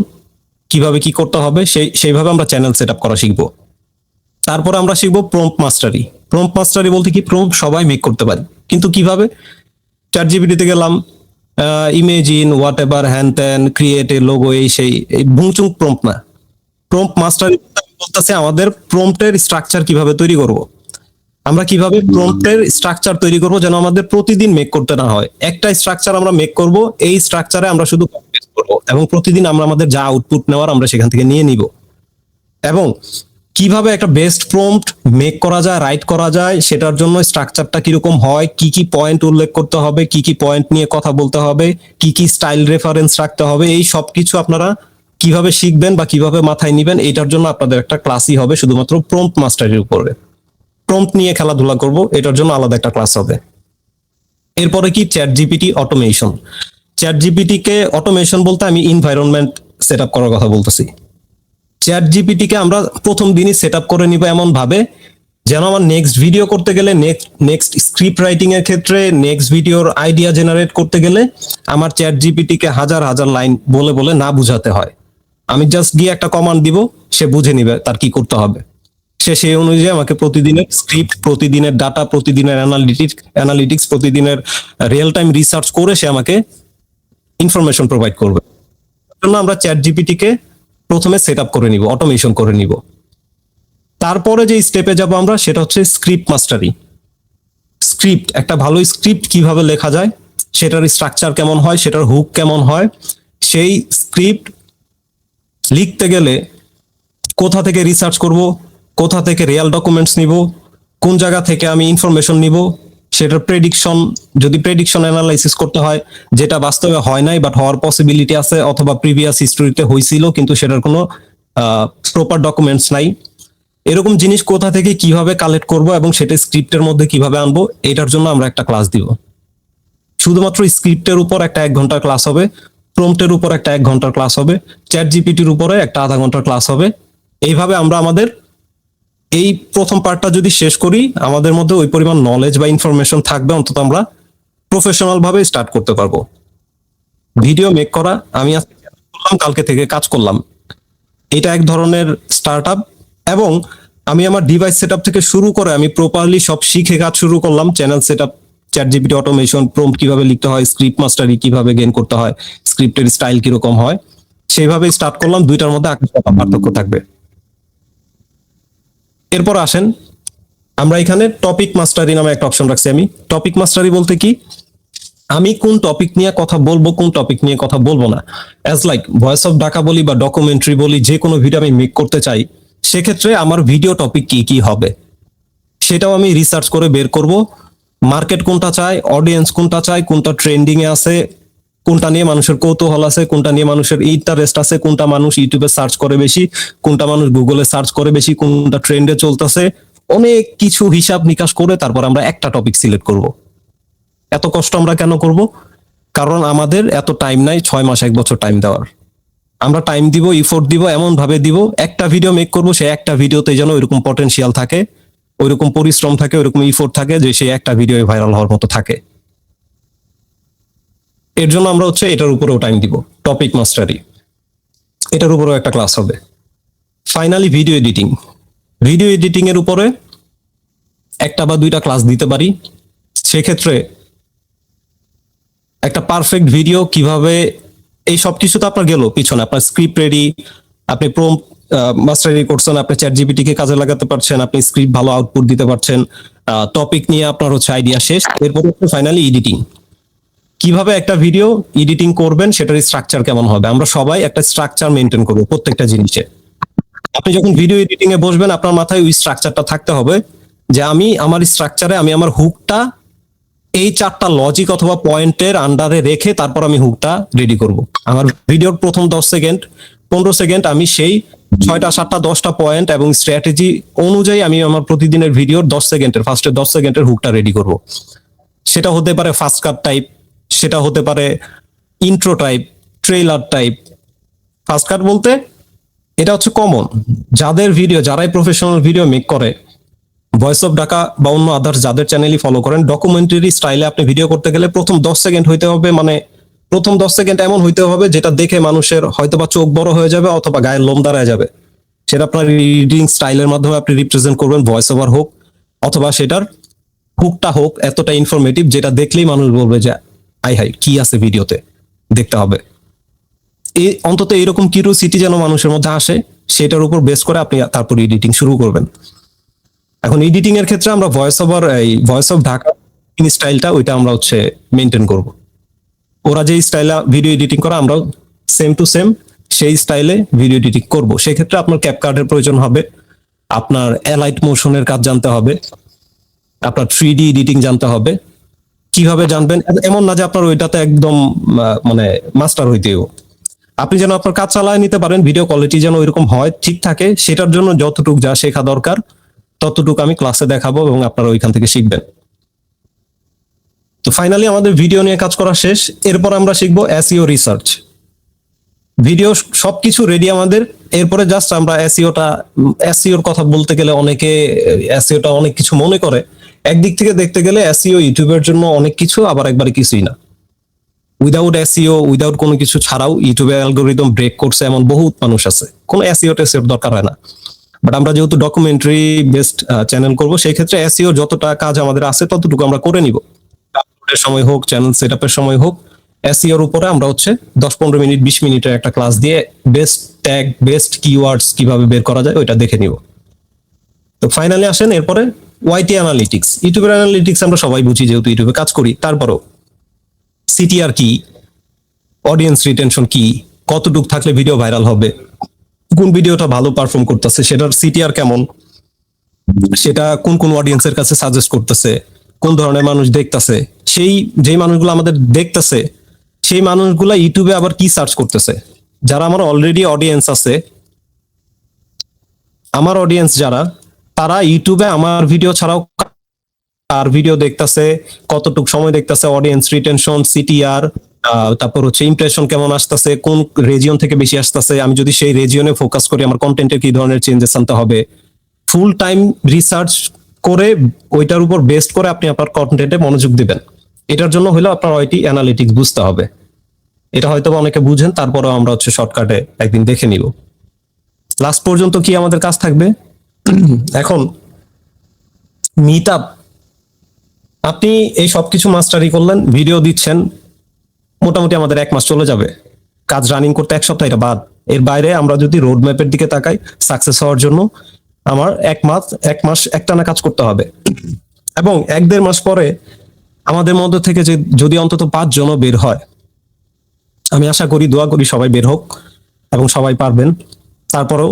কিভাবে কি করতে হবে সেইভাবে আমরা চ্যানেল সেট আপ করা শিখবো। তারপর আমরা শিখবো প্রম্পট মাস্টারি। প্রম্পট মাস্টারি বলতে কি, প্রম্পট সবাই মেক করতে পারে, কিন্তু কিভাবে? চ্যাট জিপিটিতে গেলাম, ইমেজিন হোয়াট এভার হ্যান ত্যান ক্রিয়েট এ লোগো, এই ভুংচুং প্রম্পট না। প্রম্পট মাস্টারি বলতেছে আমাদের প্রম্পটের স্ট্রাকচার কিভাবে তৈরি করব। আমরা কিভাবে প্রম্পটের স্ট্রাকচার তৈরি করব যেন আমাদের প্রতিদিন মেক করতে না হয়। একটা স্ট্রাকচার আমরা মেক করব, এই স্ট্রাকচারে আমরা শুধু কপি পেস্ট করব এবং প্রতিদিন আমরা আমাদের যা আউটপুট নেওয়ার আমরা সেখান থেকে নিয়ে নিব। এবং কিভাবে একটা বেস্ট প্রম্পট মেক করা যায়, রাইট করা যায়, সেটার জন্য স্ট্রাকচারটা কিরকম হয়, কি কি পয়েন্ট উল্লেখ করতে হবে, কি কি পয়েন্ট নিয়ে কথা বলতে হবে, কি কি স্টাইল রেফারেন্স রাখতে হবে, এই সবকিছু আপনারা কিভাবে শিখবেন বা কিভাবে মাথায় নিবেন, এটার জন্য আপনাদের একটা ক্লাসই হবে শুধুমাত্র প্রম্পট মাস্টারির উপরে। প্রম্পট নিয়ে খেলাধুলা করব, এটার জন্য আলাদা একটা ক্লাস হবে। এরপরে কি, chat GPT automation. Chat GPT কে অটোমেশন বলতে আমি এনভায়রনমেন্ট সেট আপ করার কথা বলতেছি। চ্যাট জিপিটি কে আমরা প্রথম দিনই সেট আপ করে নিব এমন ভাবে যেন আমার নেক্সট ভিডিও করতে গেলে, নেক্সট স্ক্রিপ্ট রাইটিং এর ক্ষেত্রে, নেক্সট ভিডিওর আইডিয়া জেনারেট করতে গেলে আমার চ্যাট জিপিটি কে হাজার হাজার লাইন বলে বলে না বুঝাতে হয়। আমি জাস্ট গিয়ে একটা কমান্ড দিব, সে বুঝে নিবে তার কি করতে হবে। সে সেই অনুযায়ী আমাকে প্রতিদিনের স্ক্রিপ্ট, প্রতিদিনের ডাটা, প্রতিদিনের অ্যানালিটিক্স, প্রতিদিনের রিয়েল টাইম রিসার্চ করে সে আমাকে ইনফরমেশন প্রোভাইড করবে। জন্য আমরা চ্যাট জিপিটি কে প্রথমে সেট আপ করে নিব, অটোমেশন করে নিব। তারপরে যে স্টেপে যাব আমরা, সেটা হচ্ছে স্ক্রিপ্ট মাস্টারি। স্ক্রিপ্ট, একটা ভালো স্ক্রিপ্ট কিভাবে লেখা যায়, সেটার স্ট্রাকচার কেমন হয়, সেটার হুক কেমন হয়, সেই স্ক্রিপ্ট লিখতে গেলে কোথা থেকে রিসার্চ করব, কোথা থেকে রিয়েল ডকুমেন্টস নিব, কোন জায়গা থেকে আমি ইনফরমেশন নিব, সেটার প্রেডিকশন, যদি প্রেডিকশন অ্যানালাইসিস করতে হয় যেটা বাস্তবে হয় নাই বাট হওয়ার পসিবিলিটি আছে, অথবা প্রিভিয়াস হিস্টোরিতে হয়েছিল কিন্তু সেটার কোনো প্রপার ডকুমেন্টস নাই, এরকম জিনিস কোথা থেকে কিভাবে কালেক্ট করব এবং সেটা স্ক্রিপ্টের মধ্যে কিভাবে আনবো, এটার জন্য আমরা একটা ক্লাস দিব। শুধুমাত্র স্ক্রিপ্টের উপর একটা 1 ঘন্টার ক্লাস হবে, প্রম্পটের উপর একটা 1 ঘন্টার ক্লাস হবে, চ্যাট জিপিটির উপরে একটা আধা ঘন্টার ক্লাস হবে। এইভাবে আমরা আমাদের এই প্রথম পার্টটা যদি শেষ করি, আমাদের মধ্যে ওই পরিমাণ নলেজ বা ইনফরমেশন থাকবে, অন্তত আমরা প্রফেশনাল ভাবে স্টার্ট করতে পারবো। ভিডিও মেক করা, আমি আজকে করলাম, কালকে থেকে কাজ করলাম, এটা এক ধরনের স্টার্ট আপ। এবং আমি আমার ডিভাইস সেট থেকে শুরু করে আমি প্রপারলি সব শিখে কাজ শুরু করলাম। Channel set up, chat GPT automation, prompt কিভাবে লিখতে হয়, স্ক্রিপ্ট মাস্টারি কিভাবে গেইন করতে হয়, স্ক্রিপ্টের স্টাইল কিরকম হয়, সেইভাবে স্টার্ট করলাম। দুইটার মধ্যে আকাশ পাতাল পার্থক্য থাকবে। এরপর আসেন, আমরা এখানে টপিক মাস্টারি নামে একটা অপশন রাখছি। আমি টপিক মাস্টারি বলতে কি, আমি কোন টপিক নিয়ে কথা বলবো, কোন টপিক নিয়ে কথা বলবো না। As like voice of Dhaka বলি বা ডকুমেন্টারি বলি, যে কোনো ভিডিও আমি মেক করতে চাই, সেক্ষেত্রে আমার ভিডিও টপিক কি কি হবে সেটাও আমি রিসার্চ করে বের করব। মার্কেট কোনটা চায়, অডিয়েন্স কোনটা চায়, কোনটা ট্রেন্ডিং এ আছে, কোনটা নিয়ে মানুষের কৌতূহল আছে, কোনটা নিয়ে মানুষের ইন্টারেস্ট আছে, কোনটা মানুষ ইউটিউবে সার্চ করে বেশি, কোনটা মানুষ গুগলে সার্চ করে বেশি, কোনটা ট্রেন্ডে চলতেছে, অনেক কিছু হিসাব নিকাশ করে তারপর আমরা একটা টপিক সিলেক্ট করব। এত কষ্ট আমরা কেন করব? কারণ আমাদের এত টাইম নাই 6 মাস 1 বছর টাইম দেওয়ার। আমরা টাইম দিব, ইফোর্ট দিব, এমন ভাবে দিব, একটা ভিডিও মেক করব, সেই একটা ভিডিওতে যেন ওইরকম পটেনশিয়াল থাকে, ওইরকম পরিশ্রম থাকে, ওইরকম ইফোর্ট থাকে যে সেই একটা ভিডিও ভাইরাল হওয়ার মতো থাকে। এর জন্য আমরা হচ্ছে এটার উপরেও টাইম দিব, টপিক মাস্টারি, এটার উপরেও একটা ক্লাস হবে। Finally video editing. Video editing এর উপরে একটা বা দুইটা ক্লাস দিতে পারি। সেক্ষেত্রে একটা পারফেক্ট ভিডিও কিভাবে, এই সবকিছু তো আপনার গেল পিছনে, আপনার স্ক্রিপ্ট রেডি, আপনি প্রম্পট মাস্টারি করছেন, আপনি চ্যাট জিপিটি কে কাজে লাগাতে পারছেন, আপনি স্ক্রিপ্ট ভালো আউটপুট দিতে পারছেন, টপিক নিয়ে আপনার হচ্ছে আইডিয়া শেষ। এরপর ফাইনালি এডিটিং, কিভাবে একটা ভিডিও এডিটিং করবেন, সেটার স্ট্রাকচার কেমন হবে। আমরা সবাই একটা স্ট্রাকচার মেনটেন করবো প্রত্যেকটা জিনিসে। আপনি যখন ভিডিও এডিটিং এ বসবেন, আপনার মাথায় ওই স্ট্রাকচারটা থাকতে হবে যে আমি আমার স্ট্রাকচারে আমি আমার হুকটা এই 4টা লজিক অথবা পয়েন্টের আন্ডারে রেখে তারপর আমি হুকটা রেডি করব। আমার ভিডিওর প্রথম 10 সেকেন্ড 15 সেকেন্ড আমি সেই 6টা 7টা 10টা পয়েন্ট এবং স্ট্র্যাটেজি অনুযায়ী আমি আমার প্রতিদিনের ভিডিওর 10 সেকেন্ডের ফার্স্টের 10 সেকেন্ডের হুকটা রেডি করব। সেটা হতে পারে ফাস্ট কাট টাইপ, সেটা হতে পারে intro type, trailer type. Fast cut বলতে এটা হচ্ছে কমন, যাদের ভিডিও, যারাই প্রফেশনাল ভিডিও মেক করে ভয়েস অফ ঢাকা বা অন্য আদার্স যাদের চ্যানেলই ফলো করেন, ডকুমেন্টারি স্টাইলে আপনি ভিডিও করতে গেলে প্রথম 10 সেকেন্ড হইতে হবে, মানে প্রথম 10 সেকেন্ড এমন হইতে হবে যেটা দেখে মানুষের হয়তোবা চোখ বড় হয়ে যাবে অথবা গায়ের লোম দাঁড়ায় যাবে। সেটা আপনার রিডিং স্টাইলের মাধ্যমে আপনি রিপ্রেজেন্ট করবেন, ভয়েস ওভার হোক অথবা সেটার হুকটা হোক এতটা ইনফরমেটিভ যেটা দেখলেই মানুষ বলবে যে আই হাই কি আছে ভিডিওতে, দেখতে হবে। এই অন্তত এরকম কিউরিওসিটি যেন মানুষের মধ্যে আসে, সেটার উপর বেস করে আপনি তারপর এডিটিং শুরু করবেন। এখন এডিটিং এর ক্ষেত্রে আমরা ভয়েস অফ ঢাকা স্টাইলটা ওইটা আমরা হচ্ছে মেনটেন করব। ওরা যে স্টাইলে ভিডিও এডিটিং করে আমরাও সেম টু সেম সেই স্টাইলে ভিডিও এডিটিং করব। সেক্ষেত্রে আপনার ক্যাপকার্টের প্রয়োজন হবে, আপনার অ্যালাইট মোশনের কাজ জানতে হবে, আপনার 3D এডিটিং জানতে হবে। কিভাবে জানবেন এমন না যে আপনার ওইটাতে একদম মানে মাস্টার হইতেও, আপনি যেন আপনার কাজ চালায় নিতে পারেন, ভিডিও কোয়ালিটি যেন ওইরকম হয়, ঠিক থাকে, সেটার জন্য যতটুকু যা শেখা দরকার ততটুকু আমি ক্লাসে দেখাবো এবং আপনারা ওইখান থেকে শিখবেন। তো ফাইনালি আমাদের ভিডিও নিয়ে কাজ করা শেষ। এরপর আমরা শিখবো এসইও রিসার্চ। ভিডিও সবকিছু রেডি আমাদের, এরপরে জাস্ট আমরা এসইওর কথা বলতে গেলে অনেকে এসইওটা অনেক কিছু মনে করে। একদিক থেকে দেখতে গেলে এসইও ইউটিউবের জন্য অনেক কিছু, আবার একবারে কিছুই না। উইদাউট এসইও, উইদাউট কোনো কিছু ছাড়াও ইউটিউবের অ্যালগোরিদম ব্রেক করছে এমন বহুত মানুষ আছে, কোনো এসইও টেসইওর দরকার হয় না। বাট আমরা যেহেতু ডকুমেন্টারি বেসড চ্যানেল করব, সেই ক্ষেত্রে এসইও যতটা কাজ আমাদের আছে ততটুকু আমরা করে নিব। আপলোডের সময় হোক, চ্যানেল সেটআপের সময় হোক, এসইওর উপরে আমরা হচ্ছে 10-15 মিনিট 20 মিনিটের একটা ক্লাস দিয়ে বেস্ট ট্যাগ, বেস্ট কিওয়ার্ডস কিভাবে বের করা যায় ওইটা দেখে নিব। তো ফাইনালি আসেন এরপরে ওয়াইটি অ্যানালিটিক্স। ইউটিউবের অ্যানালিটিক্স আমরা সবাই বুঝি যেহেতু ইউটিউবে কাজ করি, তারপরও সিটিআর কি, অডিয়েন্স রিটেনশন কি, কতটুক থাকলে ভিডিও ভাইরাল হবে, কোন ভিডিওটা ভালো পারফর্ম করতেছে, সেটার সিটিআর কেমন, সেটা কোন কোন অডিয়েন্সের কাছে সাজেস্ট করতেছে, কোন ধরনের মানুষ দেখতেছে, যেই মানুষগুলো আমাদের দেখতেছে সেই মানুষগুলা ইউটিউবে আবার কি সার্চ করতেছে। যারা আমার অলরেডি অডিয়েন্স আছে, আমার অডিয়েন্স যারা, তারা ইউটিউবে আমার ভিডিও ছাড়াও আর ভিডিও দেখতেছে, কতটুক সময় দেখতেছে, অডিয়েন্স রিটেনশন, সিটিআর, তারপর হচ্ছে ইমপ্রেশন কেমন আসতেছে, কোন রিজিয়ন থেকে বেশি আসতেছে, আমি যদি সেই রিজিয়নে ফোকাস করি আমার কন্টেন্টে কি ধরনের চেঞ্জেস আনতে হবে, ফুল টাইম রিসার্চ করে ওইটার উপর বেস্ট করে আপনি আপনার কন্টেন্টে মনোযোগ দিবেন। এটার জন্য হলো আপনার ওয়াইটি অ্যানালিটিক্স বুঝতে হবে। এটা হয়তো অনেকে বুঝেন, তারপরেও আমরা হচ্ছে শর্টকাটে একদিন দেখে নিব। লাস্ট পর্যন্ত কি আমাদের কাজ থাকবে এখন মিট আপ। আপনি এই সবকিছু মাস্টারি করলেন, ভিডিও দিচ্ছেন, মোটামুটি আমাদের 1 মাস চলে যাবে কাজ রানিং করতে, 1 সপ্তাহ এটা বাদ। এর বাইরে আমরা যদি রোড ম্যাপের দিকে তাকাই, সাকসেস হওয়ার জন্য আমার 1 মাস একটানা কাজ করতে হবে। এবং 1-1.5 মাস পরে আমাদের মধ্যে থেকে যে যদি অন্তত 5 জনও বের হয়, আমি আশা করি, দোয়া করি সবাই বের হোক এবং সবাই পারবেন। তারপরেও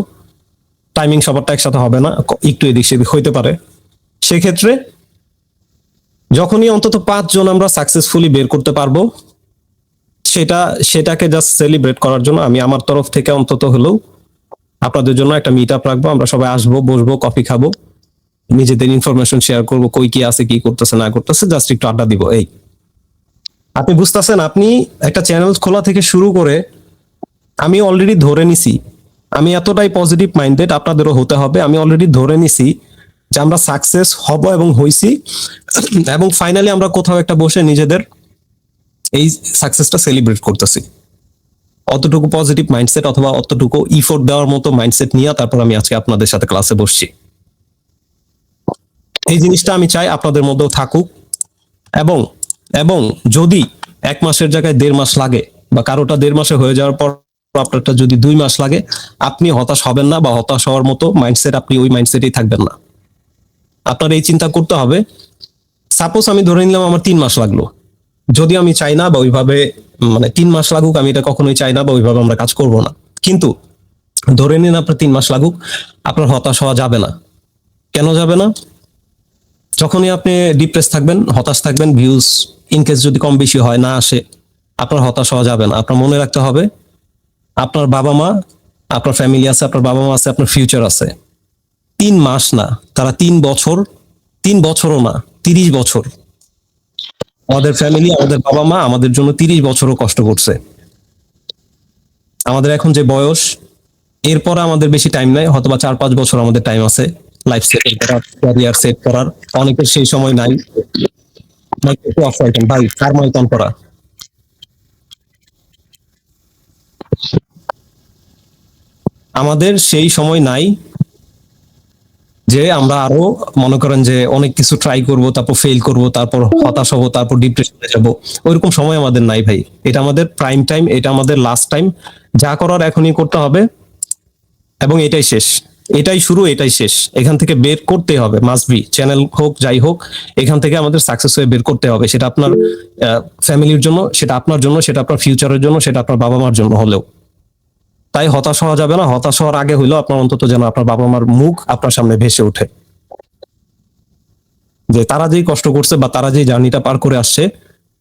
টাইমিং সবারটা একসাথে হবে না, একটু এদিক সেদিক হইতে পারে। সেক্ষেত্রে যখনই অন্তত 5 জন আমরা সাকসেসফুলি বের করতে পারবো, সেটাকে জাস্ট সেলিব্রেট করার জন্য আমি আমার তরফ থেকে অন্তত হলেও আপনাদের জন্য একটা মিট আপ রাখবো। আমরা সবাই আসবো, বসবো, কফি খাবো, নিজেদের ইনফরমেশন শেয়ার করবো, কই কি আছে, কি করতেছে না করতেছে, জাস্ট একটু আড্ডা দিব। এই আপনি বুঝতেছেন, আপনি একটা চ্যানেল খোলা থেকে শুরু করে আমি অলরেডি ধরে নিছি, আমি এতটাই পজিটিভ মাইন্ডেড, আপনাদেরও হতে হবে। আমি অলরেডি ধরে নিছি যে আমরা সাকসেস হব এবং হইছি, এবং ফাইনালি আমরা কোথাও একটা বসে নিজেদের এই সাকসেসটা সেলিব্রেট করতেছি। অতটুকু পজিটিভ মাইন্ডসেট অথবা অতটুকু ইফোর্ট দেওয়ার মতো মাইন্ডসেট নিয়ে তারপর আমি আজকে আপনাদের সাথে ক্লাসে বসছি। এই জিনিসটা আমি চাই আপনাদের মধ্যেও থাকুক। এবং যদি 1 মাসের জায়গায় 1.5 মাস লাগে, বা কারোটা 1.5 মাসে হয়ে যাওয়ার পর আপনারটা যদি 2 মাস লাগে, আপনি হতাশ হবেন না, বা হতাশ হওয়ার মতো মাইন্ডসেট, আপনি ওই মাইন্ডসেটেই থাকবেন না। আপনার এই চিন্তা করতে হবে, সাপোজ আমি ধরে নিলাম আমার 3 মাস লাগলো, যদি আমি চাই না বা ওইভাবে, মানে 3 মাস লাগুক, আমি এটা কখনোই চাই না বা ওইভাবে আমরা কাজ করব না। কিন্তু ধরে নিন আপনার 3 মাস লাগুক, আপনার হতাশ হওয়া যাবে না। কেন যাবে না? যখনই আপনি ডিপ্রেস থাকবেন, হতাশ থাকবেন, ভিউজ ইনকেস যদি কম বেশি হয়, না আসে, আপনার হতাশ হওয়া যাবে না। আপনার মনে রাখতে হবে, আপনার বাবা মা, আপনার ফ্যামিলি আছে, আপনার বাবা মা আছে, আপনার ফিউচার আছে। 3 মাস না, তারা 3 বছর, 3 বছরও না, 30 বছর। আমাদের ফ্যামিলি, আমাদের বাবা মা আমাদের জন্য 30 বছরও কষ্ট করছে। আমাদের এখন যে বয়স, এরপরে আমাদের বেশি টাইম নাই, হয়তোবা 4-5 বছর আমাদের টাইম আছে। লাইফ সেটেল করার, ক্যারিয়ার সেট করার। অনেকের সেই সময় নাই। ভাই কার মাইক অন করা? আমাদের সেই সময় নাই যে আমরা আরো মনে করেন যে অনেক কিছু ট্রাই করব, তারপর ফেল করব, তারপর হতাশ হব, তারপর ডিপ্রেশনে যাব। ওইরকম সময় আমাদের নাই ভাই। এটা আমাদের প্রাইম টাইম, এটা আমাদের লাস্ট টাইম। যা করার এখনই করতে হবে, এবং এটাই শেষ, এটাই শুরু, এটাই শেষ। এখান থেকে বের করতে হবে, মাস্ট বি। চ্যানেল হোক যাই হোক, এখান থেকে আমাদের সাকসেস হয়ে বের করতে হবে। সেটা আপনার ফ্যামিলির জন্য, সেটা আপনার জন্য, সেটা আপনার ফিউচারের জন্য, সেটা আপনার বাবা মার জন্য হলেও। তাই হতাশ হওয়া যাবে না। হতাশ হওয়ার আগে হইলো আপনার অন্তত যেন আপনার বাবা মার মুখ আপনার সামনে ভেসে ওঠে, যে তারা যেই কষ্ট করছে বা তারা যেই জার্নিটা পার করে আসছে,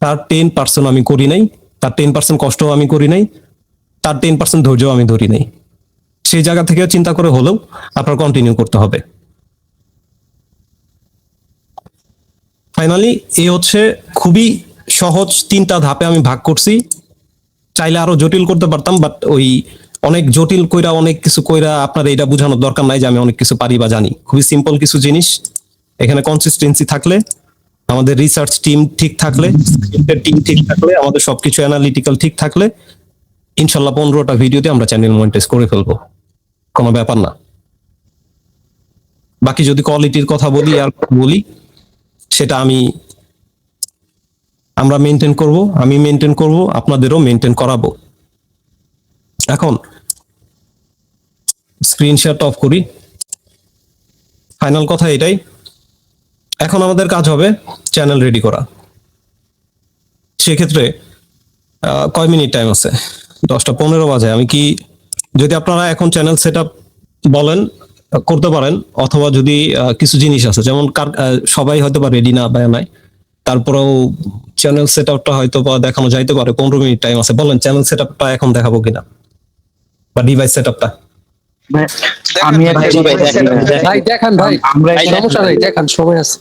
তার 10% আমি করি নাই, তার 10% কষ্ট আমি করি নাই, তার 10% ধৈর্য আমি ধরি নাই। সেই জায়গা থেকে চিন্তা করে হলেও আপনার কন্টিনিউ করতে হবে। ফাইনালি এই হচ্ছে খুবই সহজ 3টা ধাপে আমি ভাগ করছি। চাইলে আরো জটিল করতে পারতাম, বাট ওই অনেক জটিল কইরা, অনেক কিছু কইরা আপনার এটা বোঝানোর দরকার নাই যে আমি অনেক কিছু পারি বা জানি। খুবই সিম্পল কিছু জিনিস। এখানে কনসিস্টেন্সি থাকলে, আমাদের রিসার্চ টিম ঠিক থাকলে, টিম ঠিক থাকলে, আমাদের সবকিছু অ্যানালিটিক্যাল ঠিক থাকলে, ইনশাল্লাহ 15টা ভিডিওতে আমরা চ্যানেল মনিটাইজ করে ফেলবো। কোনো ব্যাপার না। বাকি যদি কোয়ালিটির কথা বলি আর বলি, সেটা আমরা মেনটেন করব, আমি মেনটেন করব, আপনাদেরও মেনটেন করাবো। এখন স্ক্রিনশট অফ করি। ফাইনাল কথা এটাই। এখন আমাদের কাজ হবে চ্যানেল রেডি করা। সেক্ষেত্রে কয় মিনিট টাইম আছে? 10টা 15 বাজে। আমি কি, যদি আপনারা এখন চ্যানেল সেট আপ বলেন, করতে পারেন, অথবা যদি কিছু জিনিস আছে, যেমন সবাই হয়তো বা রেডি না বা নাই, তারপরেও চ্যানেল সেট আপটা হয়তো বা দেখানো যাইতে পারে। 15 মিনিট টাইম আছে, বলেন চ্যানেল সেট আপটা এখন দেখাবো কিনা, বা ডিভাইস সেট আপটা। ভাই, আমি একটা ভাই দেখান ভাই, আমরা সমস্যা নাই, দেখান, সময় আছে।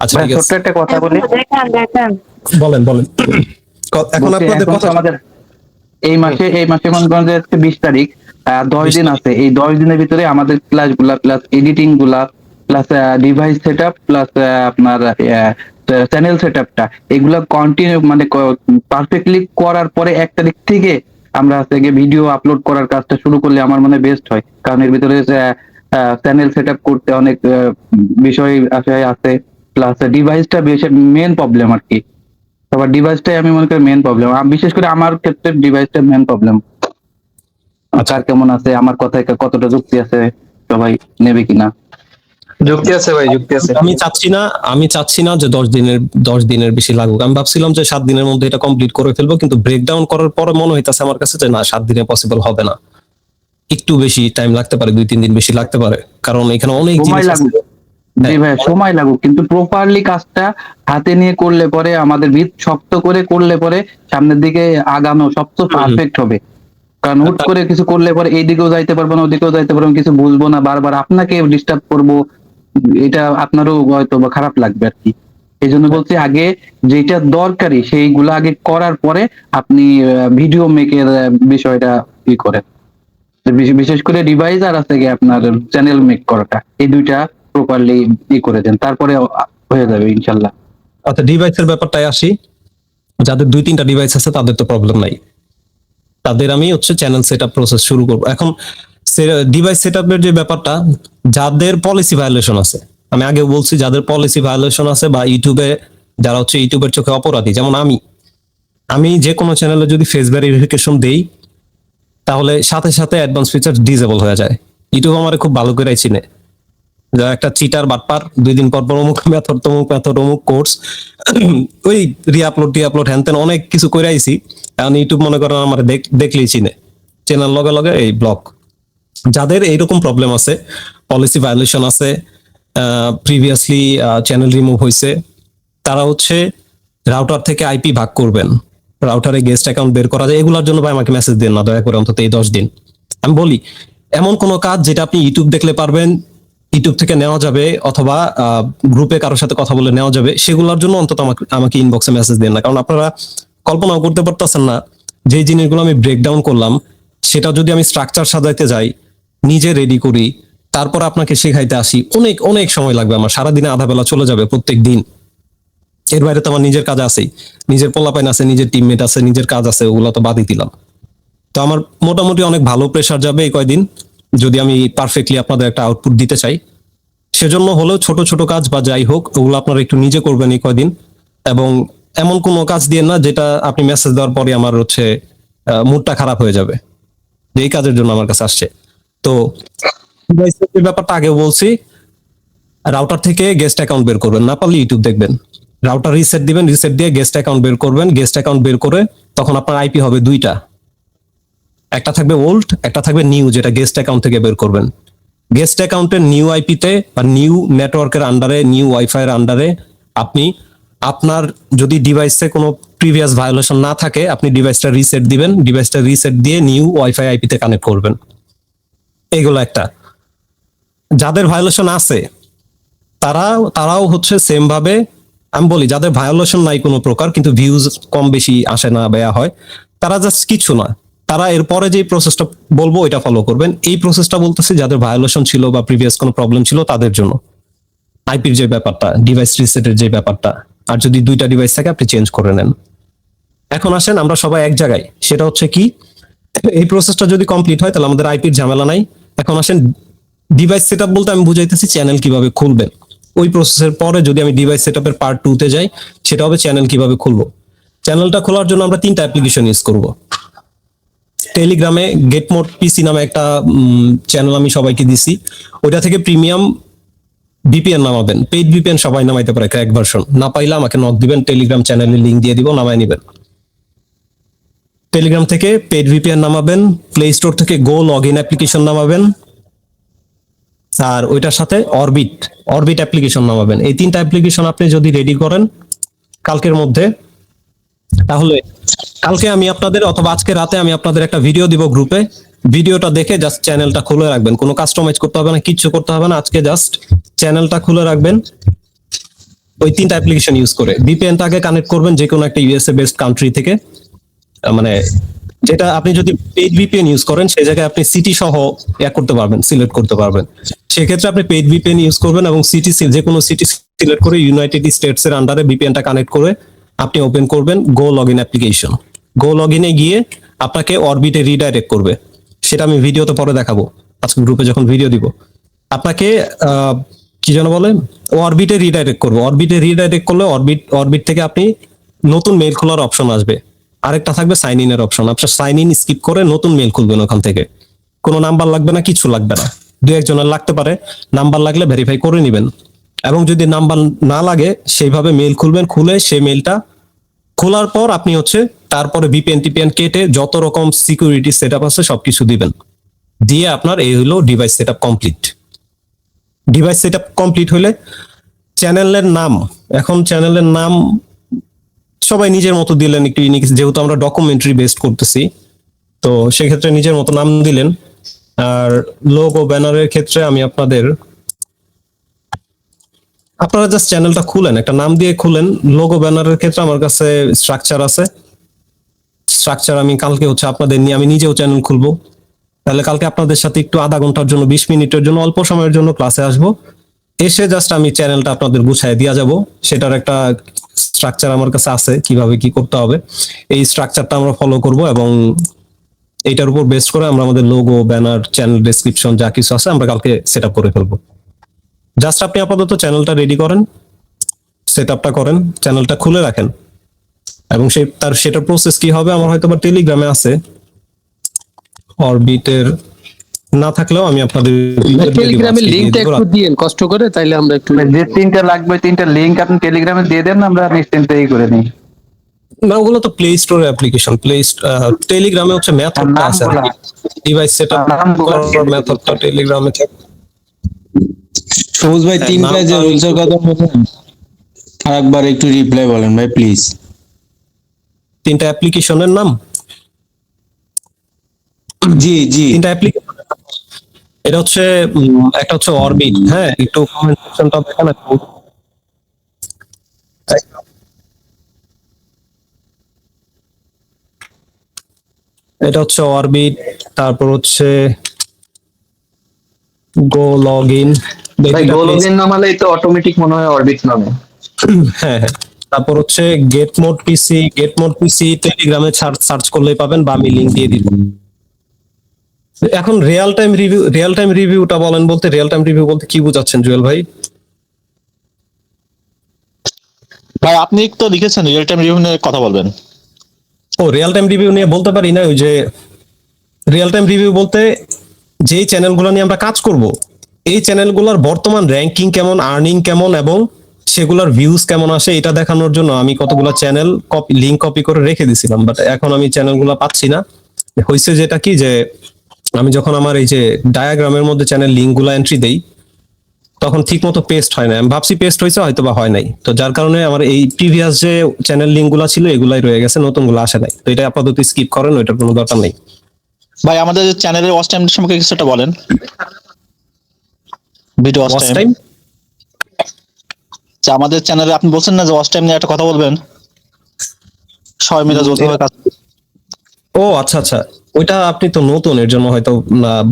আচ্ছা ভাই, ঠিক ছোট্ট আছে, একটা কথা বলি। বলেন বলেন। এখন বলছি, আপনাদের এখন কথা। তো আমাদের এই মাসে মনে করেন যে আজকে 20 তারিখ, 10 দিন আছে। এই 10 দিনের ভিতরে আমাদের ক্লাস গুলা, প্লাস এডিটিং গুলা, plus device set up, plus আপনার চ্যানেল সেট আপটা, এগুলা কন্টিনিউ মানে পারফেক্টলি করার পরে 1 তারিখ থেকে আমরা হচ্ছে গিয়ে ভিডিও আপলোড করার কাজটা শুরু করলে আমার মনে বেস্ট হয়। কারণ এর ভিতরে চ্যানেল সেট আপ করতে অনেক বিষয় আছে, প্লাস ডিভাইসটা বেশ মেন প্রবলেম আর কি। সবার ডিভাইসটাই আমি মনে করি মেন প্রবলেম, বিশেষ করে আমার ক্ষেত্রে ডিভাইসটা মেন প্রবলেম। আচ্ছা, কার কেমন আছে, আমার কথায় কতটা যুক্তি আছে, সবাই নেবে কিনা। যুক্তি আছে ভাই, যুক্তি আছে। আমি চাচ্ছি না যে 10 দিনের বেশি লাগুক। আমি ভাবছিলাম যে 7 দিনের মধ্যে এটা কমপ্লিট করে ফেলবো, কিন্তু ব্রেকডাউন করার পরে মনে হইতাছে আমার কাছে যে না, 7 দিনে পসিবল হবে না। একটু বেশি টাইম লাগতে পারে, 2-3 দিন বেশি লাগতে পারে, কারণ এখানে অনেক সময় জিনিস আছে। লাগুক, জি ভাই, সময় লাগুক, কিন্তু প্রপারলি কাজটা হাতে নিয়ে করলে পরে, আমাদের ভিত শক্ত করে করলে পরে সামনের দিকে আগানো সবচেয়ে পারফেক্ট হবে। কারণ হুট করে কিছু করলে পরে এইদিকেও যাইতে পারবো না, ওদিকেও যাইতে পারবো না, কিছু বুঝবো না, বারবার আপনাকে ডিস্টার্ব করবো, এটা আপনারও হয়তো বা খারাপ লাগবে আর কি। এই জন্য বলছি, আগে যেটা দরকারি সেইগুলো আগে করার পরে আপনি ভিডিও মেকের বিষয়টা ই করেন। বিশেষ করে ডিভাইস আর আছে গিয়ে আপনার চ্যানেল মেক করাটা, এই দুইটা প্রপারলি ই করে দেন, তারপরে হয়ে যাবে ইনশাল্লাহ। আচ্ছা, ডিভাইসের ব্যাপারটাই আসি। যাদের 2-3টা ডিভাইস আছে তাদের তো প্রবলেম নাই, তাদের আমি হচ্ছে চ্যানেল সেট আপ প্রসেস শুরু করবো। এখন ডিভাইস সেট আপের যে ব্যাপারটা, যাদের পলিসি ভায়োলেশন আছে, আমি আগেও বলছি, যাদের পলিসি ভায়োলেশন আছে বা ইউটিউবে যারা হচ্ছে ইউটিউবের চোখে অপরাধী, যেমন আমি যে কোনো চ্যানেলে যদি ফেস ভেরিফিকেশন দেই, তাহলে সাথে সাথে অ্যাডভান্স ফিচার ডিসেবল হয়ে যায়। ইউটিউব আমারে খুব ভালো করে চিনে, যা একটা চিটার বাটপার, 2 দিন পর পর অমুক মেথড তমুক মেথড অমুক কোর্স, ওই রিআপলোড হ্যান তেন অনেক কিছু করে আইছি। এখন ইউটিউব মনে করেন আমার দেখলেই চিনে, চেনার লগে লগে এই ব্লক। যাদের এইরকম প্রবলেম আছে, পলিসি ভায়োলেশন আছে, প্রিভিয়াসলি চ্যানেল রিমুভ হয়েছে, তারা হচ্ছে রাউটার থেকে আইপি ভাগ করবেন, রাউটারে গেস্ট অ্যাকাউন্ট বের করা যায়। এগুলোর জন্য ভাই আমাকে মেসেজ দেন না দয়া করে, অন্তত এই 10 দিন। আমি বলি, এমন কোন কাজ যেটা আপনি ইউটিউব দেখলে পারবেন, ইউটিউব থেকে নেওয়া যাবে, অথবা গ্রুপে কারোর সাথে কথা বলে নেওয়া যাবে, সেগুলোর জন্য অন্তত আমাকে ইনবক্সে মেসেজ দেন না। কারণ আপনারা কল্পনাও করতে পারতেছেন না, যে জিনিসগুলো আমি ব্রেকডাউন করলাম, সেটা যদি আমি স্ট্রাকচার সাজাইতে যাই, নিজে রেডি করি, তারপর আপনাকে শেখাইতে আসি, অনেক অনেক সময় লাগবে আমার, সারাদিনে আধা বেলা চলে যাবে প্রত্যেক দিন। এর বাইরে তো আমার নিজের কাজ আছেই, নিজের পোলাপাইন আছে, নিজের টিমমেট আছে, নিজের কাজ আছে, ওগুলো তো বাদই দিলাম। তো আমার মোটামুটি অনেক ভালো প্রেসার যাবে এই কয়দিন, যদি আমি পারফেক্টলি আপনাদের একটা আউটপুট দিতে চাই। সেজন্য হলেও ছোট ছোট কাজ বা যাই হোক ওগুলো আপনারা একটু নিজে করবেন এই কয়দিন, এবং এমন কোনো কাজ দিয়ে না যেটা আপনি মেসেজ দেওয়ার পরে আমার হচ্ছে মুডটা খারাপ হয়ে যাবে যে এই কাজের জন্য আমার কাছে আসছে। তো ডিভাইসের ব্যাপারটা আগেও বলছি, রাউটার থেকে গেস্ট অ্যাকাউন্ট বের করবেন, না পারলে ইউটিউব দেখবেন। রাউটার রিসেট দিবেন, রিসেট দিয়ে গেস্ট অ্যাকাউন্ট বের করবেন, গেস্ট অ্যাকাউন্ট বের করে তখন আপনার আইপি হবে দুইটা, একটা থাকবে ওল্ড, একটা থাকবে নিউ, যেটা গেস্ট অ্যাকাউন্ট থেকে বের করবেন। গেস্ট অ্যাকাউন্টের নিউ আইপিতে বা নিউ নেটওয়ার্কের আন্ডারে, নিউ ওয়াইফাই এর আন্ডারে আপনি আপনার যদি ডিভাইসে কোনো প্রিভিয়াস ভায়োলেশন না থাকে আপনি ডিভাইসটা রিসেট দিবেন, ডিভাইসটা রিসেট দিয়ে নিউ ওয়াইফাই আইপিতে কানেক্ট করবেন। এগুলো একটা। যাদের ভায়োলেশন আছে তারাও হচ্ছে সেম ভাবে, আমি বলি যাদের ভায়োলেশন নাই কোনো প্রকার কিন্তু ভিউজ কম বেশি আসে না, বেয়া হয়, তারা জাস্ট কিছু না, তারা এরপরে যে প্রসেসটা বলবো এটা ফলো করবেন। এই প্রসেসটা বলতেছি যাদের ভায়োলেশন ছিল বা প্রিভিয়াস কোনো প্রবলেম ছিল তাদের জন্য, আইপির যে ব্যাপারটা, ডিভাইস রিসেটের যে ব্যাপারটা, আর যদি দুইটা ডিভাইস থাকে আপনি চেঞ্জ করে নেন। এখন আসেন আমরা সবাই এক জায়গায়, সেটা হচ্ছে কি, এই প্রসেসটা যদি কমপ্লিট হয় তাহলে আমাদের আইপির ঝামেলা নাই। এখন আসেন ডিভাইস সেটআপ বলতে আমি বুঝাইতেছি চ্যানেল কিভাবে খুলবেন। ওই প্রসেসের পরে যদি আমি ডিভাইস সেটআপের পার্ট 2 তে যাই, সেটা হবে চ্যানেল কিভাবে খুলবো। চ্যানেলটা খোলার জন্য আমরা 3টা অ্যাপ্লিকেশন ইউজ করব। টেলিগ্রামে গেট মোড পিসি নামে একটা চ্যানেল আমি সবাইকে দিছি, ওইটা থেকে প্রিমিয়াম ভিপিএন নামাবেন। পেইড ভিপিএন সবাই নামাইতে পারে, ক্র্যাক ভার্সন। না পাইলে আমাকে নক দিবেন, টেলিগ্রাম চ্যানেলের লিংক দিয়ে দিব, নামায় নিবেন। টেলিগ্রাম থেকে পেইড ভিপিএন নামাবেন, প্লে স্টোর থেকে গো লগ ইন অ্যাপ্লিকেশন নামাবেন, আর ওইটার সাথে অরবিট অ্যাপ্লিকেশন নামাবেন। এই 3টা অ্যাপ্লিকেশন আপনি যদি রেডি করেন কালকের মধ্যে, তাহলে কালকে আমি আপনাদের অথবা আজকে রাতে আমি আপনাদের একটা ভিডিও দিব গ্রুপে, ভিডিওটা দেখে জাস্ট চ্যানেলটা খুলে রাখবেন, কোনো কাস্টমাইজ করতে হবে না, কিচ্ছু করতে হবে না। আজকে জাস্ট চ্যানেলটা খুলে রাখবেন ওই 3টা অ্যাপ্লিকেশন ইউজ করে। ভিপিএনটাকে কানেক্ট করবেন যে কোনো একটা ইউএসএ বেসড কান্ট্রি থেকে, মানে যেটা আপনি যদি পেইড ভিপিএন ইউজ করেন সেই জায়গায় আপনি সিটি সহ করতে পারবেন, সিলেক্ট করতে পারবেন। সেক্ষেত্রে আপনি পেইড ভিপিএন ইউজ করবেন এবং সিটি, যে কোনো সিটি সিলেক্ট করে ইউনাইটেড স্টেটস এর আন্ডারে ভিপিএনটা কানেক্ট করে আপনি ওপেন করবেন গো log in application. Go log ইনে গিয়ে আপনাকে অরবিটে রিডাইরেক্ট করবে, সেটা আমি ভিডিওতে পরে দেখাবো, আজকে গ্রুপে যখন ভিডিও দিব। আপনাকে কি যেন বলে, অরবিটে রিডাইরেক্ট করবে। অরবিটে রিডাইরেক্ট করলে অরবিট থেকে আপনি নতুন মেইল খোলার অপশন আসবে, আরেকটা থাকবে সাইন ইন এর অপশন। আপনার সাইন ইন স্কিপ করে নতুন মেইল খুলবেন, ওখান থেকে কোনো নাম্বার লাগবে না, কিছু লাগবে না, দু একজনের লাগতে পারে, নাম্বার লাগলে ভেরিফাই করে নেবেন। এবং যদি নাম্বার না লাগে সেইভাবে মেইল খুলবেন, খুলে সেই মেইলটা খোলার পর আপনি হচ্ছে তারপরে ভিপিএন টিপিএন কেটে যত রকম সিকিউরিটি সেটআপ আছে সবকিছু দিবেন, দিয়ে আপনার এই হলো device setup complete. Device setup complete হলে চ্যানেলের নাম, এখন চ্যানেলের নাম সবাই নিজের মতো দিলেন, একটু ইউনিক, যেহেতু আমরা ডকুমেন্টারি বেসড করতেছি তো সেক্ষেত্রে নিজের মতো নাম দিলেন। আর লোগো ব্যানারের ক্ষেত্রে আমি আপনারা জাস্ট চ্যানেলটা খুলেন, একটা নাম দিয়ে খুলেন। লোগো ব্যানারের ক্ষেত্রে আমার কাছে স্ট্রাকচার আছে, স্ট্রাকচার আমি কালকে হচ্ছে আপনাদের নিয়ে আমি নিজেও চ্যানেল খুলবো, তাহলে কালকে আপনাদের সাথে একটু আধা ঘন্টার জন্য 20 মিনিটের জন্য অল্প সময়ের জন্য ক্লাসে আসবো, এসে জাস্ট আমি চ্যানেলটা আপনাদের গুছায় দিয়া যাব। সেটার একটা স্ট্রাকচার আমার কাছে আছে, কিভাবে কি করতে হবে এই স্ট্রাকচারটা আমরা ফলো করব, এবং এইটার উপর বেস করে আমরা আমাদের লোগো ব্যানার চ্যানেল ডেসক্রিপশন যা কিছু আছে আমরা কালকে সেট করে ফেলবো। জাস্ট আপনি আপাতত চ্যানেলটা রেডি করেন, সেট করেন, চ্যানেলটা খুলে রাখেন, এবং সেটার প্রসেস কি হবে আমার হয়তো বা টেলিগ্রামে আছে, অরবিটের না থাকলেও আমি আপনাদের টেলিগ্রামের লিংকটা একটু দিয়েন কষ্ট করে, তাইলে আমরা একটু যে 3টা লাগবে 3টা লিংক আপনি টেলিগ্রামে দিয়ে দেন, আমরা নিশ্চিন্তেই করে নিই। না ওগুলো তো প্লে স্টোরে অ্যাপ্লিকেশন, টেলিগ্রামে হচ্ছে মেথডটা আছে, ডিভাইস সেটআপ করার মেথডটা টেলিগ্রামে থাকে। সবুজ ভাই হ্যাঁ, 3টা যে নামটা রুলসের কথা বললেন আরেকবার একটু রিপ্লাই বলেন ভাই প্লিজ। 3টা অ্যাপ্লিকেশনের নাম, জি জি 3টা অ্যাপ্লিকেশন, এটা হচ্ছে একটা হচ্ছে অরবিট, হ্যাঁ একটু কমেন্ট সেকশনটা দেখেন একটু। এটা হচ্ছে অরবিট, তারপর হচ্ছে গো লগ ইন, ভাই গো লগইন নামালেই তো অটোমেটিক মনে হয় অরবিট নামে। হ্যাঁ হ্যাঁ। তারপর হচ্ছে গেট মোড পিসি টেলিগ্রামে সার্চ করলেই পাবেন, বা আমি লিংক দিয়ে দিব। এখন রিয়েল টাইম রিভিউটা বলেন, বলতে রিয়েল টাইম রিভিউ বলতে কি বোঝাচ্ছেন জুয়েল ভাই? ভাই আপনি তো লিখেছেন রিয়েল টাইম রিভিউ নিয়ে কথা বলবেন। ও, রিয়েল টাইম রিভিউ নিয়ে বলতে পারি না। ওই যে রিয়েল টাইম রিভিউ বলতে যেই চ্যানেলগুলো নিয়ে আমরা কাজ করব, এই চ্যানেলগুলোর বর্তমান র্যাঙ্কিং কেমন, আর্নিং কেমন এবং সেগুলোর ভিউজ কেমন আসে, এটা দেখানোর জন্য আমি কতগুলো চ্যানেল লিংক কপি করে রেখে দিছিলাম, বাট এখন আমি চ্যানেলগুলো পাচ্ছি না। হয়েছে যেটা কি, যে আমি যখন আমার এই যে ডায়াগ্রামের মধ্যে চ্যানেল লিঙ্কগুলো এন্ট্রি দেই, তখন ঠিক মতো পেস্ট হয় না। আমি ভাবছি পেস্ট হয়েছে, হয়তো বা হয় নাই। তো যার কারণে আমার এই প্রিভিয়াস যে চ্যানেল লিঙ্কগুলো ছিল এগুলাই রয়ে গেছে, নতুনগুলো আসে নাই। তো এটা আপাতত স্কিপ করেন, ওইটার কোনো দরকার নেই। ভাই আমাদের চ্যানেলের ওয়াচ টাইম সম্পর্কে কিছুটা বলেন, video watch watch time. Time আমাদের চ্যানেলে আপনি বলছেন না যে ওয়াচ টাইম নিয়ে একটা কথা বলবেন, সবাই মিলে যৌথভাবে কাজ। ও আচ্ছা আচ্ছা, ওইটা আপনি তো নতুন, এর জন্য হয়তো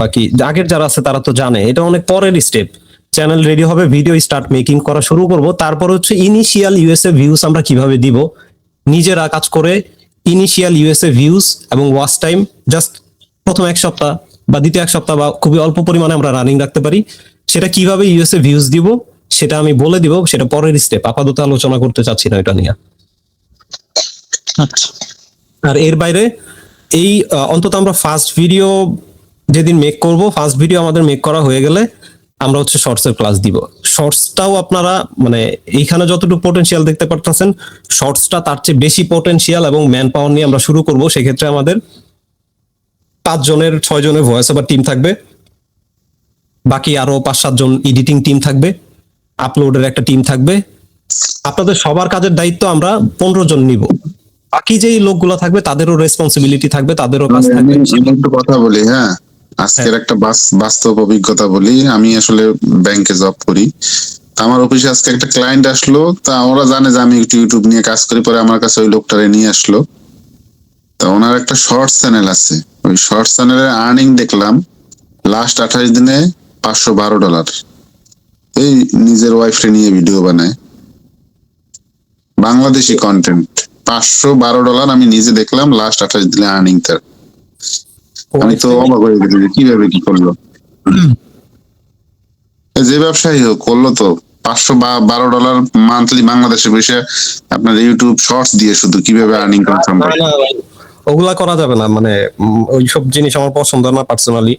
বাকি আগের যারা আছে তারা তো জানে। এটা অনেক পরের স্টেপ। চ্যানেল রেডি হবে, ভিডিও স্টার্ট মেকিং করা শুরু করব, তারপর হচ্ছে ইনিশিয়াল ইউএসএ ভিউজ আমরা কিভাবে দিব, নিজেরা কাজ করে ইনিশিয়াল ইউএসএ ভিউজ এবং ওয়াচ টাইম জাস্ট প্রথম এক সপ্তাহ বা দ্বিতীয় এক সপ্তাহ বা খুবই অল্প পরিমাণে আমরা রানিং রাখতে পারি, সেটা কিভাবে ইউএসএ ভিউজ দিব সেটা আমি বলে দিব। সেটা পরের স্টেপ, আপাতত আলোচনা করতে চাচ্ছি না এটা নিয়ে। আচ্ছা আর এর বাইরে এই অন্তত আমরা ফার্স্ট ভিডিও যেদিন মেক করব, ফার্স্ট ভিডিও আমাদের মেক করা হয়ে গেলে আমরা হচ্ছে শর্টস এর ক্লাস দিব। শর্টসটাও আপনারা মানে এইখানে যতটুকু পোটেনশিয়াল দেখতে পারতেছেন, শর্টসটা তার চেয়ে বেশি পোটেনশিয়াল এবং ম্যান পাওয়ার নিয়ে আমরা শুরু করব। সেক্ষেত্রে আমাদের 5 জনের ভয়েস ওভার টিম থাকবে, বাকি আরো 5-7 জন এডিটিং টিম থাকবে, আপলোডের একটা টিম থাকবে। আপনাদের সবার কাজের দায়িত্ব আমরা 15 জন নিব। বাকি যেই লোকগুলো থাকবে তাদেরও রেসপন্সিবিলিটি থাকবে, তাদেরও কাজ থাকবে। আমি একটু কথা বলি, হ্যাঁ। আজকের একটা বাস্তব অভিজ্ঞতা বলি। আমি আসলে ব্যাংকে জব করি। আমার অফিসে আজকে একটা ক্লায়েন্ট আসলো, তা ওরা জানে যে আমি একটু ইউটিউব নিয়ে কাজ করি, পরে আমার কাছে ওই লোকটারে নিয়ে আসলো। তা ওনার একটা শর্টস চ্যানেল আছে, ওই শর্টস চ্যানেলের আর্নিং দেখলাম লাস্ট 28 দিনে $512। এই নিজের ওয়াইফরে নিয়ে ভিডিও বানায়, বাংলাদেশি কন্টেন্ট। $512 আমি নিজে দেখলাম লাস্ট 28 দিনে আর্নিং তার। আমি তো অবাক হয়ে গেছি যে কিভাবে কি করলো। যে ব্যবসায়ী হোক করলো তো $512 মান্থলি বাংলাদেশে বসে আপনার ইউটিউব শর্টস দিয়ে শুধু কিভাবে আর্নিং করা সম্ভব। না, না, ওগুলা করা যাবে না। মানে ওইসব জিনিস আমার পছন্দ না পার্সোনালি।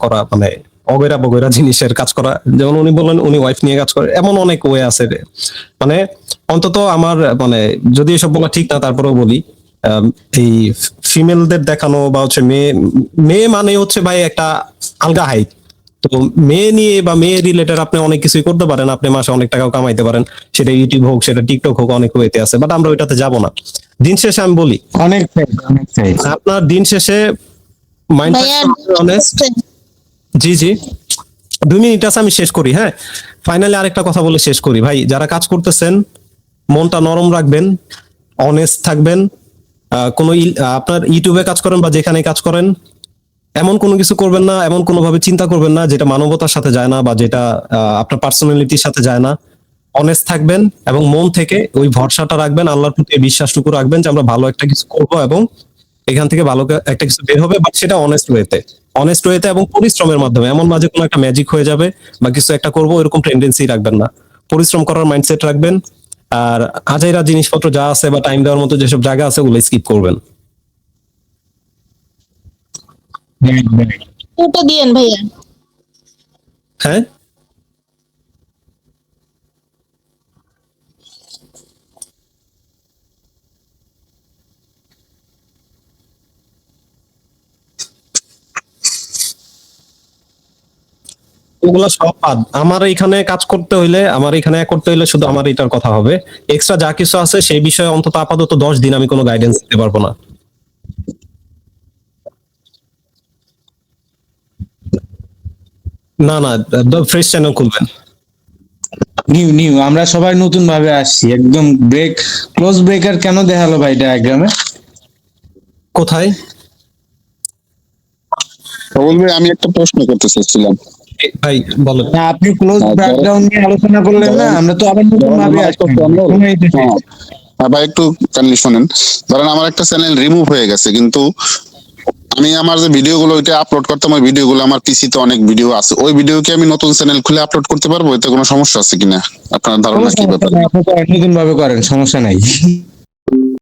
করা মানে অগৈরা বগৈরা জিনিসের কাজ করা, যেমন উনি বললেন উনি ওয়াইফ নিয়ে কাজ করে, এমন অনেক ওয়ে আছে রে। মানে অন্তত আমার মানে যদি এসব বলা ঠিক না, তারপরেও বলি এই ফিমেলদের দেখানো বা হচ্ছে মেয়ে মানে হচ্ছে ভাই একটা আলগা হাইট। তো মেয়ে নিয়ে বা মেয়ে রিলেটেড আপনি অনেক কিছুই করতে পারেন, আপনি মাসে অনেক টাকাও কামাইতে পারেন, সেটা ইউটিউব হোক, সেটা টিকটক হোক, অনেক ওয়েতে আছে। বাট আমরা ওইটাতে যাব না। দিন শেষে আমি বলি, অনেক আপনার দিন শেষে মাইন্ড অনেস্ট। জি জি, 2 মিনিট আছে, আমি শেষ করি। হ্যাঁ, ফাইনালি আরেকটা কথা বলে শেষ করি। ভাই যারা কাজ করতেছেন, মনটা নরম রাখবেন, অনেস্ট থাকবেন। আপনার ইউটিউবে কাজ করেন বা যেখানে কাজ করেন, এমন কোনো কিছু করবেন না, এমন কোনো ভাবে চিন্তা করবেন না যেটা মানবতার সাথে যায় না বা যেটা আপনার পার্সোনালিটির সাথে যায় না। অনেস্ট থাকবেন এবং মন থেকে ওই ভরসাটা রাখবেন, আল্লাহর প্রতি বিশ্বাসটুকু রাখবেন যে আমরা ভালো একটা কিছু করব এবং এখান থেকে ভালো একটা কিছু বের হবে, বাট সেটা অনেস্ট ওয়েতে এবং পরিশ্রমের মাধ্যমে। এমন মাঝে কোনো একটা ম্যাজিক হয়ে যাবে বা কিছু একটা করবো এরকম টেন্ডেন্সি রাখবেন না। পরিশ্রম করার মাইন্ডসেট রাখবেন। আর আজাইরা জিনিসপত্র যা আছে বা টাইম দেওয়ার মতো যেসব জায়গা আছে ওগুলো স্কিপ করবেন। ওটা দিয়েন ভাইয়া। হ্যাঁ, ওগুলা সব বাদ। আমার এখানে কাজ করতে হইলে, আমার এখানে করতে হইলে শুধু আমার এটার কথা হবে। এক্সট্রা যা কিছু আছে সেই বিষয়ে অন্তত আপাতত 10 দিন আমি কোনো গাইডেন্স দিতে পারবো না। না না, ফ্রেশ চ্যানেল খুলবেন। নিউ আমরা সবাই নতুন ভাবে আসছি, একদম ক্লোজ ব্রেকার কেন দেখালো ভাই ডায়াগ্রামে? কোথায়? বলবে আমি একটা প্রশ্ন করতে চাচ্ছিলাম। ভাই বলেন। না, আপনি ক্লোজ ব্যাকগ্রাউন্ড নিয়ে আলোচনা করলেন না, আমরা তো আবার নতুন ভাবে আসছি। ভাই একটু কাইন্ডলি শোনেন। ধরেন আমার একটা চ্যানেল রিমুভ হয়ে গেছে, কিন্তু আমি আমার যে ভিডিওগুলো ওইটা আপলোড করতাম, ওই ভিডিওগুলো আমার পিসিতে অনেক ভিডিও আছে, ওই ভিডিও কি আমি নতুন চ্যানেল খুলে আপলোড করতে পারবো? এতে কোনো সমস্যা আছে কিনা? আপনার ধারণা কি ব্যাপারে? নতুন ভাবে করেন, সমস্যা নাই।